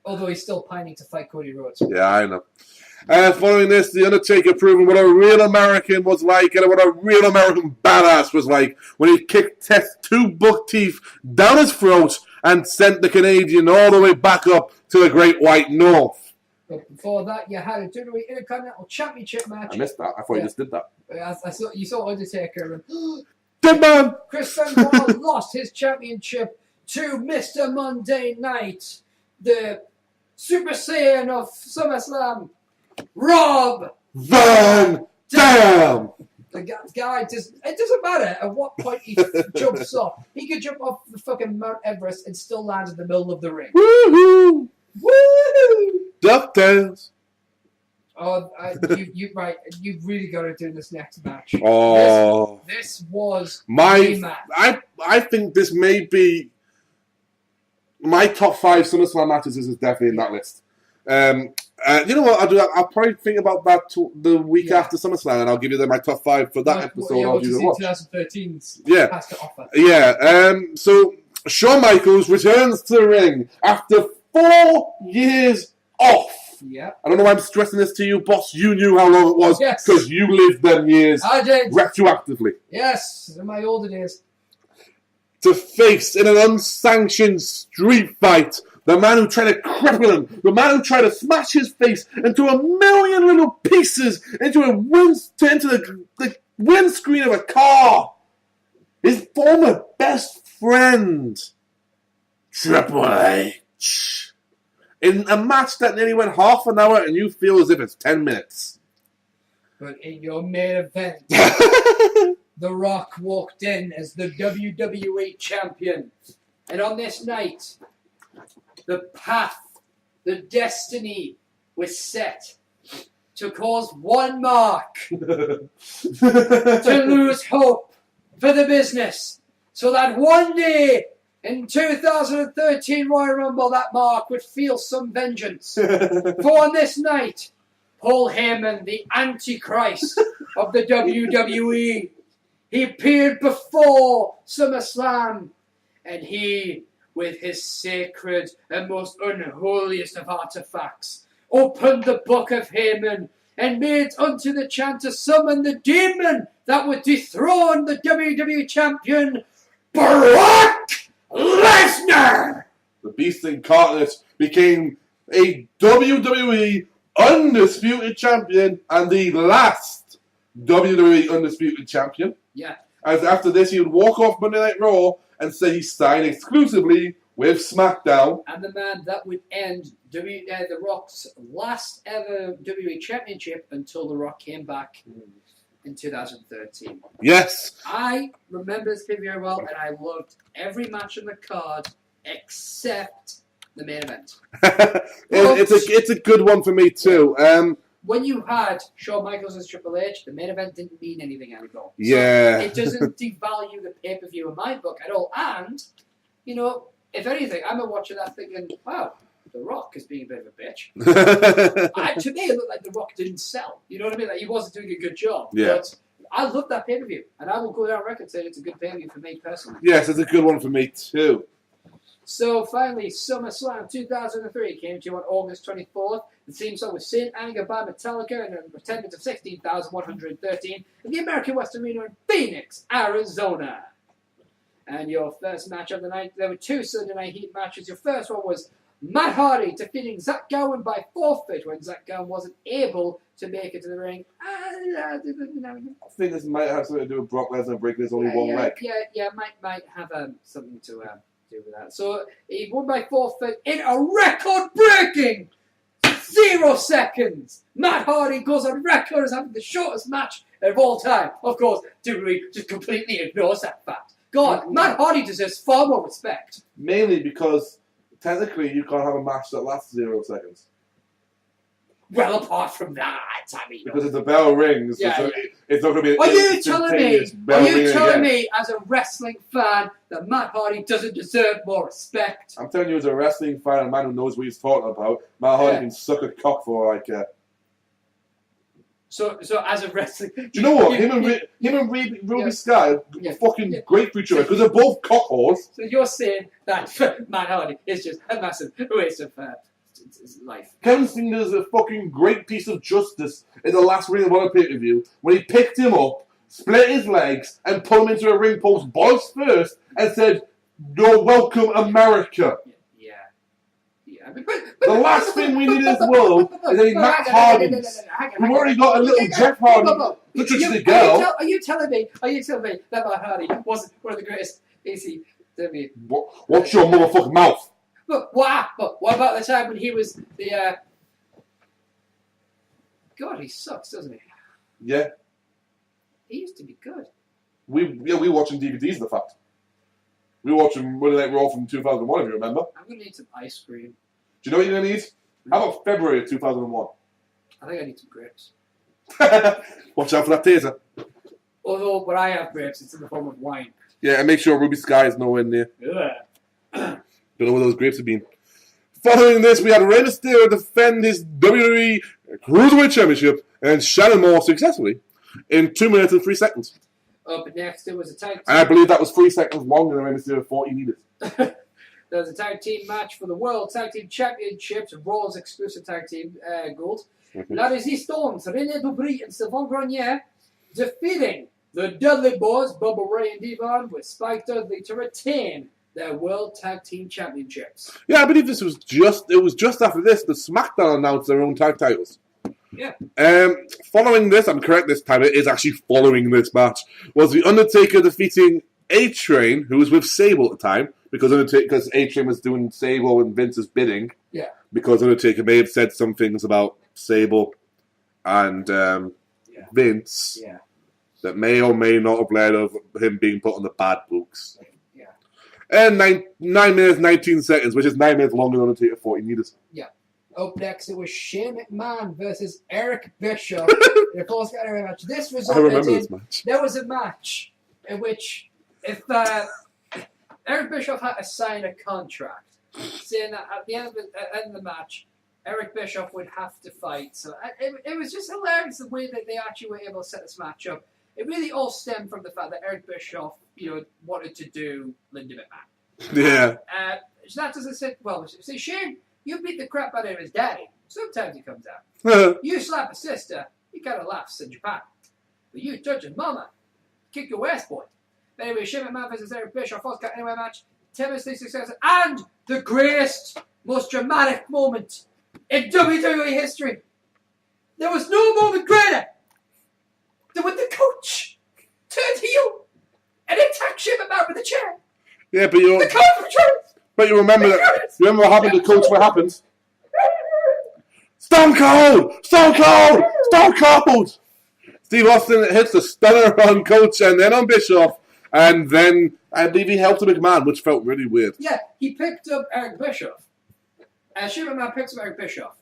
Although he's still pining to fight Cody Rhodes. Yeah, I know. Following this, The Undertaker proving what a real American was like and what a real American badass was like when he kicked Teth's 2 buck teeth down his throat and sent the Canadian all the way back up to the Great White North. But before that, you had a WWE Intercontinental Championship match. I missed that. I thought you just did that. You saw Undertaker and Dead man! Chris Benoit lost his championship to Mr. Monday Night, the Super Saiyan of SummerSlam, Rob Van Dam! The guy it doesn't matter at what point he jumps off. He could jump off the fucking Mount Everest and still land in the middle of the ring. Woohoo! Woo! DuckTales. Oh, you've really got to do this next match. Oh. This was my match. I think this may be my top 5 SummerSlam matches. This is definitely in that list. You know what? I'll do that. I'll probably think about that the week after SummerSlam, and I'll give you my top 5 for that episode. Yeah, I'll do the watch. 2013's has to offer. Yeah. So Shawn Michaels returns to the ring after 4 years off. Yeah. I don't know why I'm stressing this to you, boss. You knew how long it was Yes. because you lived them years I did. retroactively. Yes, in my older days. To face in an unsanctioned street fight the man who tried to cripple him, the man who tried to smash his face into a million little pieces into the windscreen of a car. His former best friend, Triple H. In a match that nearly went half an hour and you feel as if it's 10 minutes. But in your main event, The Rock walked in as the WWE champion. And on this night, the path, the destiny was set to cause one mark to lose hope for the business. So that one day in 2013 Royal Rumble, that mark would feel some vengeance. For on this night, Paul Heyman, the Antichrist of the WWE, he appeared before SummerSlam, and he, with his sacred and most unholiest of artifacts, opened the book of Heyman and made unto the chant to summon the demon that would dethrone the WWE champion, Brock Lesnar! The Beast Incarnate became a WWE Undisputed Champion and the last WWE Undisputed Champion. Yeah. As after this, he would walk off Monday Night Raw and say he signed exclusively with SmackDown. And the man that would end The Rock's last ever WWE Championship until The Rock came back in 2013. Yes. I remember this pay very well, and I loved every match on the card except the main event. It's a good one for me too. When you had Shawn Michaels as Triple H, the main event didn't mean anything anymore. Yeah. So it doesn't devalue the pay-per-view in my book at all. And, you know, if anything, I'm watching that thinking, wow, The Rock is being a bit of a bitch. To me, it looked like The Rock didn't sell. You know what I mean? Like, he wasn't doing a good job. Yeah. But I love that pay-per-view. And I will go down record saying it's a good pay-per-view for me personally. Yes, it's a good one for me too. So finally, SummerSlam 2003 came to you on August 24th. The theme song was Saint Anger by Metallica and an attendance of 16,113 in the American West Arena in Phoenix, Arizona. And your first match of the night, there were 2 Sunday Night Heat matches. Your first one was Matt Hardy defeating Zach Gowen by forfeit when Zach Gowen wasn't able to make it to the ring. I think this might have something to do with Brock Lesnar breaking his only one leg. Yeah, might have something to do with that. So he won by forfeit in a record-breaking 0 seconds. Matt Hardy goes on record as having the shortest match of all time. Of course, WWE just completely ignores that fact. God, Matt Hardy deserves far more respect. Mainly because technically you can't have a match that lasts 0 seconds. Well, apart from that, I mean... Because if the bell rings, it's not going to be Are you telling me me, as a wrestling fan, that Matt Hardy doesn't deserve more respect? I'm telling you, as a wrestling fan, a man who knows what he's talking about, Matt Hardy can suck a cock for like... So as a wrestling... Do you know what? Him and Ruby Sky are fucking great for each other because they're both cock whores. So you're saying that Matt Hardy is just a massive waste of life. Kevin Steen does a fucking great piece of justice in the last Ring of Honor pay-per-view when he picked him up, split his legs, and put him into a ring post balls first and said, "You're welcome, America." Yeah. The last thing we need in this world is any Matt Hardys. We've already got a little Jeff Hardy, which is the girl. Are you telling me that Matt Hardy wasn't one of the greatest ECW? Watch your motherfucking mouth. But what about the time when he was the... God, he sucks, doesn't he? Yeah. He used to be good. We watching DVDs, the fact. We were watching Monday Night Raw from 2001, if you remember. I'm going to need some ice cream. Do you know what you're going to need? How about February of 2001? I think I need some grapes. Watch out for that taser. Although, when I have grapes, it's in the form of wine. Yeah, and make sure Ruby Sky is nowhere near. Ugh. Don't know where those grapes have been. Following this, we had Rey Mysterio defend his WWE Cruiserweight Championship and Shannon Moore successfully in 2 minutes and 3 seconds. Up next, there was a tag team. And I believe that was 3 seconds longer than Rey Mysterio thought he needed. There was a tag team match for the World Tag Team Championships, Raw's exclusive tag team gold. La Resistance, René Dubry and Sylvain Grenier defeating the Dudley Boys, Bubba Ray and Devon, with Spike Dudley to retain their World Tag Team Championships. Yeah, I believe it was just after this that SmackDown announced their own tag titles. Yeah. Following this, I'm correct this time, it is actually following this match, was The Undertaker defeating A-Train, who was with Sable at the time, because A-Train was doing Sable and Vince's bidding. Yeah. Because Undertaker may have said some things about Sable and Vince that may or may not have led of him being put on the bad books. Yeah. And 9 minutes, 19 seconds, which is 9 minutes longer than Undertaker thought he needed. Yeah. Up next, it was Shane McMahon versus Eric Bischoff in a close category match. This resulted in... There was a match in which if Eric Bischoff had to sign a contract saying that at the end of the match, Eric Bischoff would have to fight. So it was just hilarious the way that they actually were able to set this match up. It really all stemmed from the fact that Eric Bischoff, wanted to do Linda McMahon. Yeah. So that doesn't say, well, say, Shane, you beat the crap out of his daddy. Sometimes he comes out. You slap a sister, he kind of laughs in Japan. But you touch his mama, kick your ass, boy. Anyway, Shane McMahon versus Eric Bischoff, first cut anywhere match, 10 minutes 36 seconds, and the greatest, most dramatic moment in WWE history. There was no moment greater than when the coach turned heel and attacked Shane McMahon with a chair. Yeah, but you... The coach returned. But you remember what happened to Coach? What happened? Stone Cold! Stone Cold! Stone Cold! Steve Austin hits the stunner on Coach and then on Bischoff, and then I believe he helped McMahon, which felt really weird. Yeah, he picked up Eric Bischoff. Shane McMahon picks up Eric Bischoff.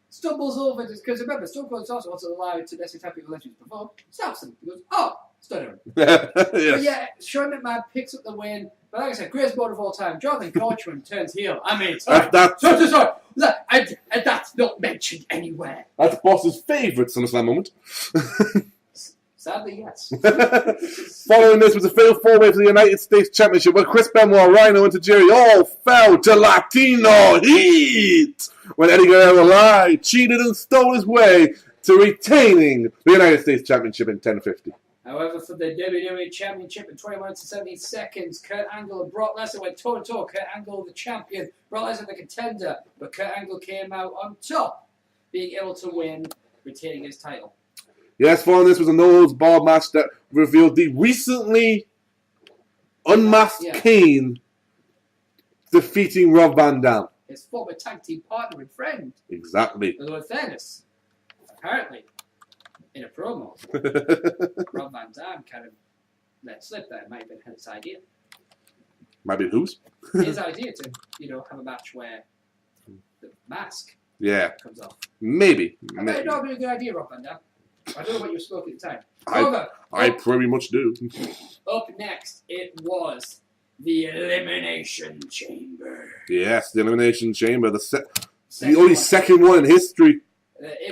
Stumbles over, because remember, Stone Cold also wasn't allowed to necessarily tap people legends before. Stops him. He goes, oh, stunner. Yes. But yeah, Shane McMahon picks up the win. But like I said, greatest moment of all time. Jonathan Coachman turns heel. I mean, sorry. Sorry. And that's not mentioned anywhere. That's Boss's favourite SummerSlam moment. Sadly, yes. Following this was a fatal four-way for the United States Championship where Chris Benoit, Rhino, and Tajiri all fell to Latino heat when Eddie Guerrero lied, cheated, and stole his way to retaining the United States Championship in 10:50. However, for the WWE Championship in 20 minutes and 17 seconds, Kurt Angle and Brock Lesnar went toe-to-toe. Kurt Angle, the champion, Brock Lesnar, the contender. But Kurt Angle came out on top, being able to win, retaining his title. Yes, following this was a no-holds-barred match that revealed the recently unmasked Kane defeating Rob Van Dam. His former tag team partner and friend. Exactly. Although in fairness, apparently, in a promo, Rob Van Dam kind of let slip that it might have been his idea. Might be whose? His idea to, have a match where the mask Yeah. Comes off. Maybe. I might not be a good idea, Rob Van Dam. I don't know what you spoke at the time. I pretty much do. Up next, it was the Elimination Chamber. Yes, the Elimination Chamber. The only one. second one in history.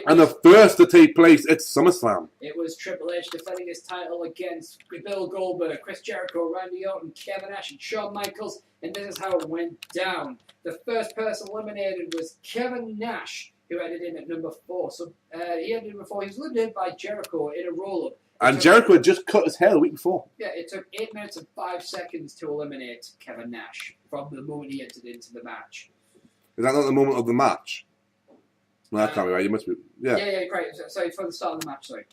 And the first to take place at SummerSlam. It was Triple H defending his title against Bill Goldberg, Chris Jericho, Randy Orton, Kevin Nash, and Shawn Michaels. And this is how it went down. The first person eliminated was Kevin Nash, who ended in at number 4. So he ended in number 4. He was eliminated by Jericho in a roll-up. And Jericho had just cut his hair the week before. Yeah, it took 8 minutes and 5 seconds to eliminate Kevin Nash from the moment he entered into the match. Is that not the moment of the match? No, that can't be right. You must be. Yeah. Yeah, great. So for the start of the match, sorry.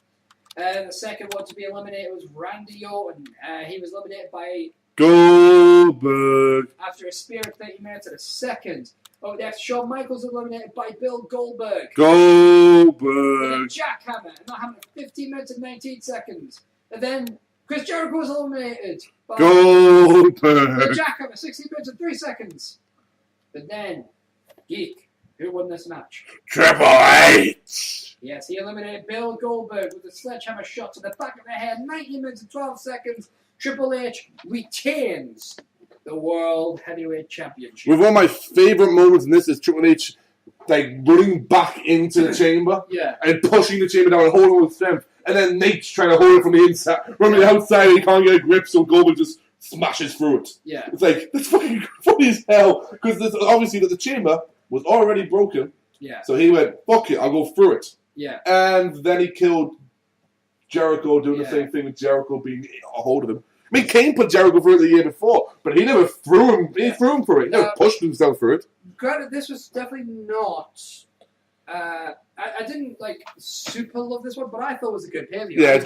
The second one to be eliminated was Randy Orton. He was eliminated by Goldberg. After a spear of 30 minutes and a second. Oh, next, Shawn Michaels eliminated by Bill Goldberg. Goldberg. With a jackhammer, and that happened in 15 minutes and 19 seconds. And then Chris Jericho was eliminated by Goldberg. with a jackhammer, 16 minutes and 3 seconds. But then, Geek, who won this match? Triple H. Yes, he eliminated Bill Goldberg with a sledgehammer shot to the back of the head, 19 minutes and 12 seconds. Triple H retains the World Heavyweight Championship. One of my favourite moments in this is Triple H running back into the chamber and pushing the chamber down and holding on with strength. And then Nate's trying to hold it from the inside, from the outside, and he can't get a grip, so Goldberg just smashes through it. Yeah. It's that's fucking funny as hell, because obviously the chamber was already broken. Yeah. So he went, fuck it, I'll go through it. Yeah. And then he killed Jericho, doing the same thing with Jericho being a hold of him. I mean, Kane put Jericho through it the year before, but he never threw him. He threw him through it. He never pushed himself through it. Granted, this was definitely not. I didn't super love this one, but I thought it was a good pay-per-view. Yeah, I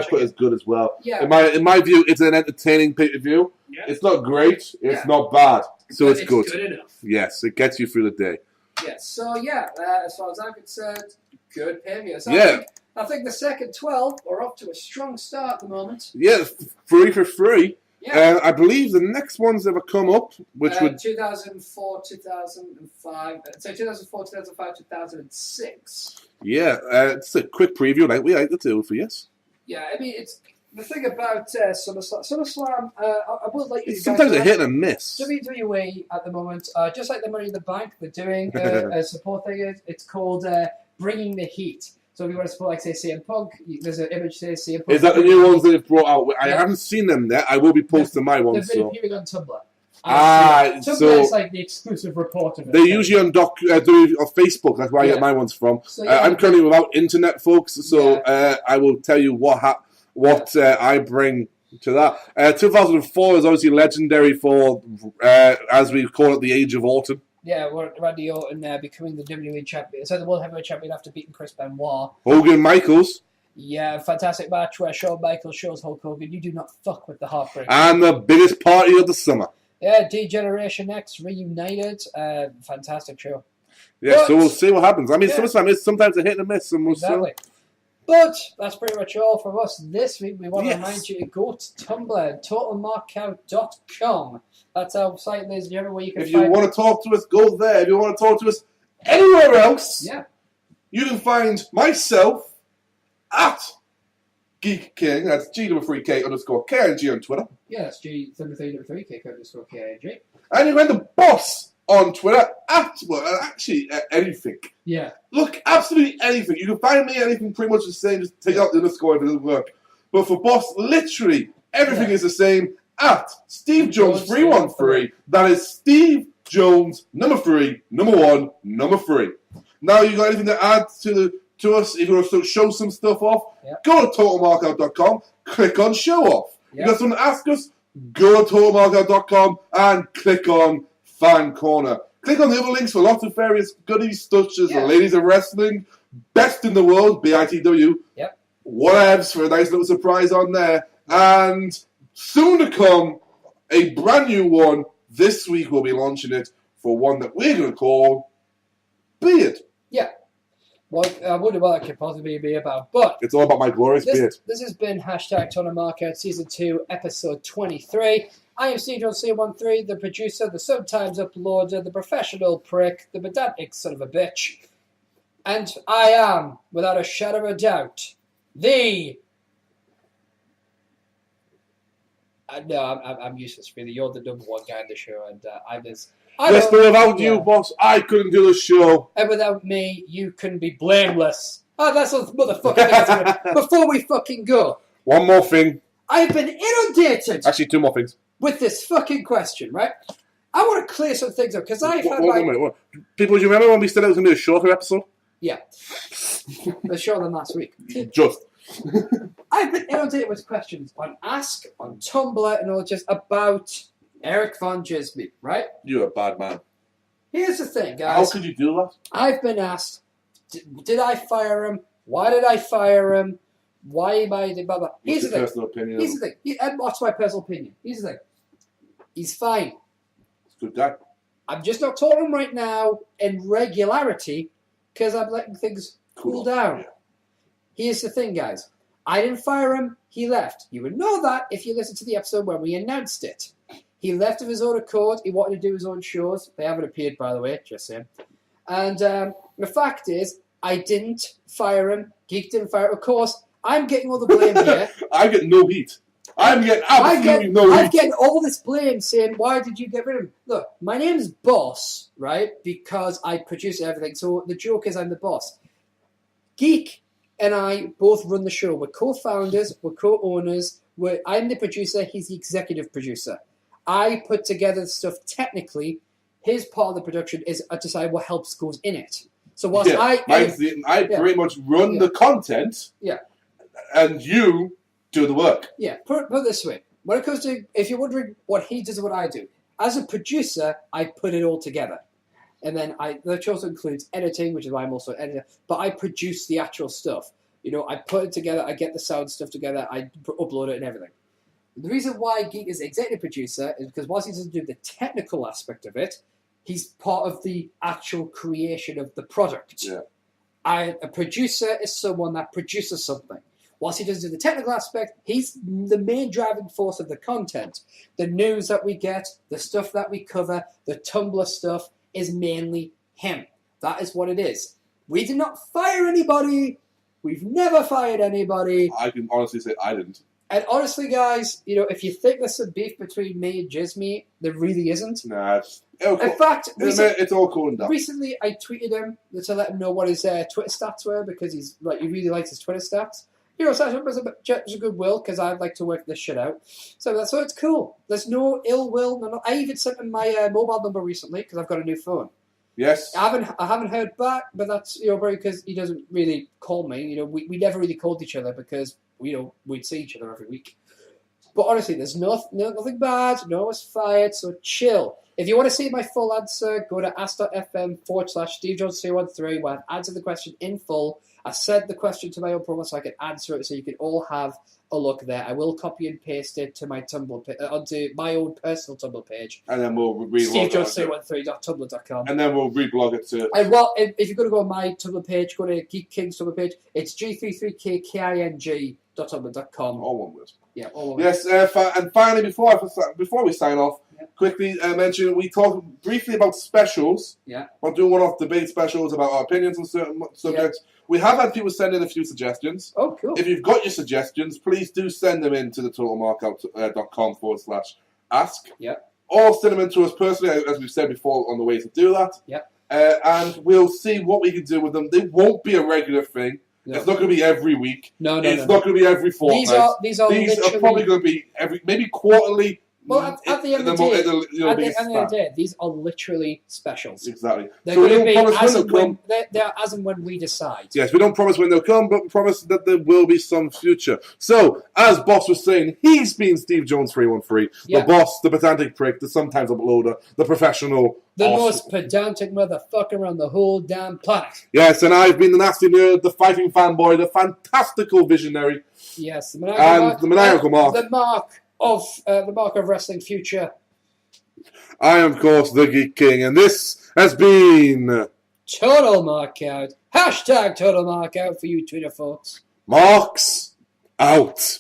put it as good as well. Yeah. In my view, it's an entertaining pay-per-view. Yeah. It's not great. It's not bad. So it's good. Good enough. Yes, it gets you through the day. Yes. So as far as I'm concerned, good pay-per-view. So yeah. I think the second 12 are off to a strong start at the moment. Yeah, 3 for 3. Yeah. I believe the next ones ever come up, which would 2004, 2005. So 2004, 2005, 2006. Yeah, it's a quick preview like we like to do for yes. Yeah, I mean it's the thing about SummerSlam. SummerSlam, I would like you. It's sometimes a hit and miss. WWE at the moment, just like the Money in the Bank, they're doing a support thing. It's called Bringing the Heat. So if you want to support, like, say, CM Punk, there's an image there, CM Punk. Is that the new ones that they've brought out? I haven't seen them yet. I will be posting my ones. They've been appearing on Tumblr. So is like the exclusive report of it. They're usually on Facebook. That's where I get my ones from. So, I'm currently without internet, folks, so I will tell you what I bring to that. 2004 is obviously legendary for, as we call it, the Age of Orton. Yeah, Randy Orton becoming the WWE champion. So the World Heavyweight Champion after beating Chris Benoit. Hogan Michaels. Yeah, fantastic match where Shawn Michaels shows Hulk Hogan, you do not fuck with the Heartbreak. And the biggest party of the summer. Yeah, D-Generation X reunited. Fantastic show. Yeah, so we'll see what happens. I mean, SummerSlam is sometimes a hit and miss. And we'll exactly. But that's pretty much all from us this week. We want to remind you to go to Tumblr, totalmarkout.com. That's our site, ladies and gentlemen, where you can If you want to talk to us, go there. If you want to talk to us anywhere else, you can find myself at Geek King. That's G3K_KNG on Twitter. Yeah, that's G3K_KNG. And you can find the boss on Twitter at anything. Yeah. Look, absolutely anything. You can find me anything pretty much the same. Just take out the underscore if it doesn't work. But for boss, literally everything is the same. At Steve Jones 313. That is Steve Jones 3 1 3. Now you got anything to add to us? If you want to show some stuff off, go to totalmarkout.com. Click on show off. You got something to ask us? Go to totalmarkout.com and click on Fan Corner. Click on the other links for lots of various goodies, such as the Ladies of Wrestling, Best in the World, BITW. Yep. Whatevs for a nice little surprise on there. And soon to come, a brand new one. This week we'll be launching it for one that we're going to call Beard. Yeah. Well, I wonder what that could possibly be about, but it's all about my glorious beard. This has been #TonerMarkout Season 2, Episode 23. I am Steve Jones C13, the producer, the sometimes uploader, the professional prick, the pedantic son of a bitch. And I am, without a shadow of a doubt, the... no, I'm useless, really. You're the number one guy in the show, and Yes, but without you, boss, I couldn't do the show. And without me, you can be blameless. Oh, that's a motherfucking thing. Before we fucking go. One more thing. I've been inundated. Actually, two more things. With this fucking question, right? I want to clear some things up, because I've had Wait a minute. People, do you remember when we said it was going to be a shorter episode? Yeah. A shorter than last week. Just. I've been inundated with questions on Ask, on Tumblr, and all just about Eric Von Gisby, right? You're a bad man. Here's the thing, guys. How could you do that? I've been asked, did I fire him? Why did I fire him? Why am I... Blah, blah. Here's the thing. Personal opinion. Here's the thing. And what's my personal opinion? Here's the thing. He's fine. He's a good guy. I'm just not talking right now in regularity because I'm letting things cool down. Yeah. Here's the thing, guys. I didn't fire him. He left. You would know that if you listen to the episode when we announced it. He left of his own accord. He wanted to do his own shows. They haven't appeared, by the way, just saying. And the fact is, I didn't fire him. Geek didn't fire him. Of course, I'm getting all the blame here. I get no heat. I'm getting absolutely no heat. I'm getting all this blame saying, why did you get rid of him? Look, my name's Boss, right? Because I produce everything. So the joke is I'm the boss. Geek and I both run the show. We're co-founders. We're co-owners. I'm the producer. He's the executive producer. I put together the stuff technically. His part of the production is I decide what helps goes in it. So whilst I pretty much run the content. Yeah. And you do the work. Yeah. Put it this way. When it comes to, if you're wondering what he does and what I do, as a producer, I put it all together. And then that also includes editing, which is why I'm also an editor. But I produce the actual stuff. You know, I put it together. I get the sound stuff together. I upload it and everything. The reason why Geek is executive producer is because whilst he doesn't do the technical aspect of it, he's part of the actual creation of the product. Yeah. A producer is someone that produces something. Whilst he doesn't do the technical aspect, he's the main driving force of the content. The news that we get, the stuff that we cover, the Tumblr stuff is mainly him. That is what it is. We did not fire anybody. We've never fired anybody. I can honestly say I didn't. And honestly, guys, you know, if you think there's some beef between me and Jisme, there really isn't. Nah. In fact, it's all cool and done. Recently, I tweeted him to let him know what his Twitter stats were because he really likes his Twitter stats. You know, so it was a goodwill because I'd like to work this shit out. So it's cool. There's no ill will. I even sent him my mobile number recently because I've got a new phone. Yes. I haven't heard back, but that's because he doesn't really call me. You know, we never really called each other because we'd see each other every week. But honestly, there's nothing bad. No one was fired, so chill. If you want to see my full answer, go to ask.fm/SteveJones313 where I've answered the question in full. I sent the question to my own profile so I could answer it so you can all have a look there. I will copy and paste it to my Tumblr onto my own personal Tumblr page. And then we'll reblog SteveJones313.tumblr.com. And then we'll reblog it to... And well, if you're going to go on my Tumblr page, go to Geek King's Tumblr page. It's g33kking.tumblr.com. All one word. Yeah, all one word. Yes, and finally, before we sign off, quickly mention we talked briefly about specials. Yeah. We're doing one-off debate specials about our opinions on certain subjects. Yeah. We have had people send in a few suggestions. Oh, cool. If you've got your suggestions, please do send them in to thetotalmarkout.com/ask. Yeah. Or send them in to us personally, as we've said before, on the ways to do that. Yeah. And we'll see what we can do with them. They won't be a regular thing. No. It's not going to be every week. No. It's not going to be every fortnight. These are probably going to be maybe quarterly. Well, at the end of the day, these are literally specials. Exactly. They're going to be as and when we decide. Yes, we don't promise when they'll come, but we promise that there will be some future. So, as Boss was saying, he's been Steve Jones 313, the boss, the pedantic prick, the sometimes uploader, the professional. The most pedantic motherfucker on the whole damn planet. Yes, and I've been the nasty nerd, the fighting fanboy, the fantastical visionary. Yes, the maniacal mark. The mark of wrestling future. I am, of course, the Geek King, and this has been Total Markout. Hashtag Total Markout for you Twitter folks. Marks out.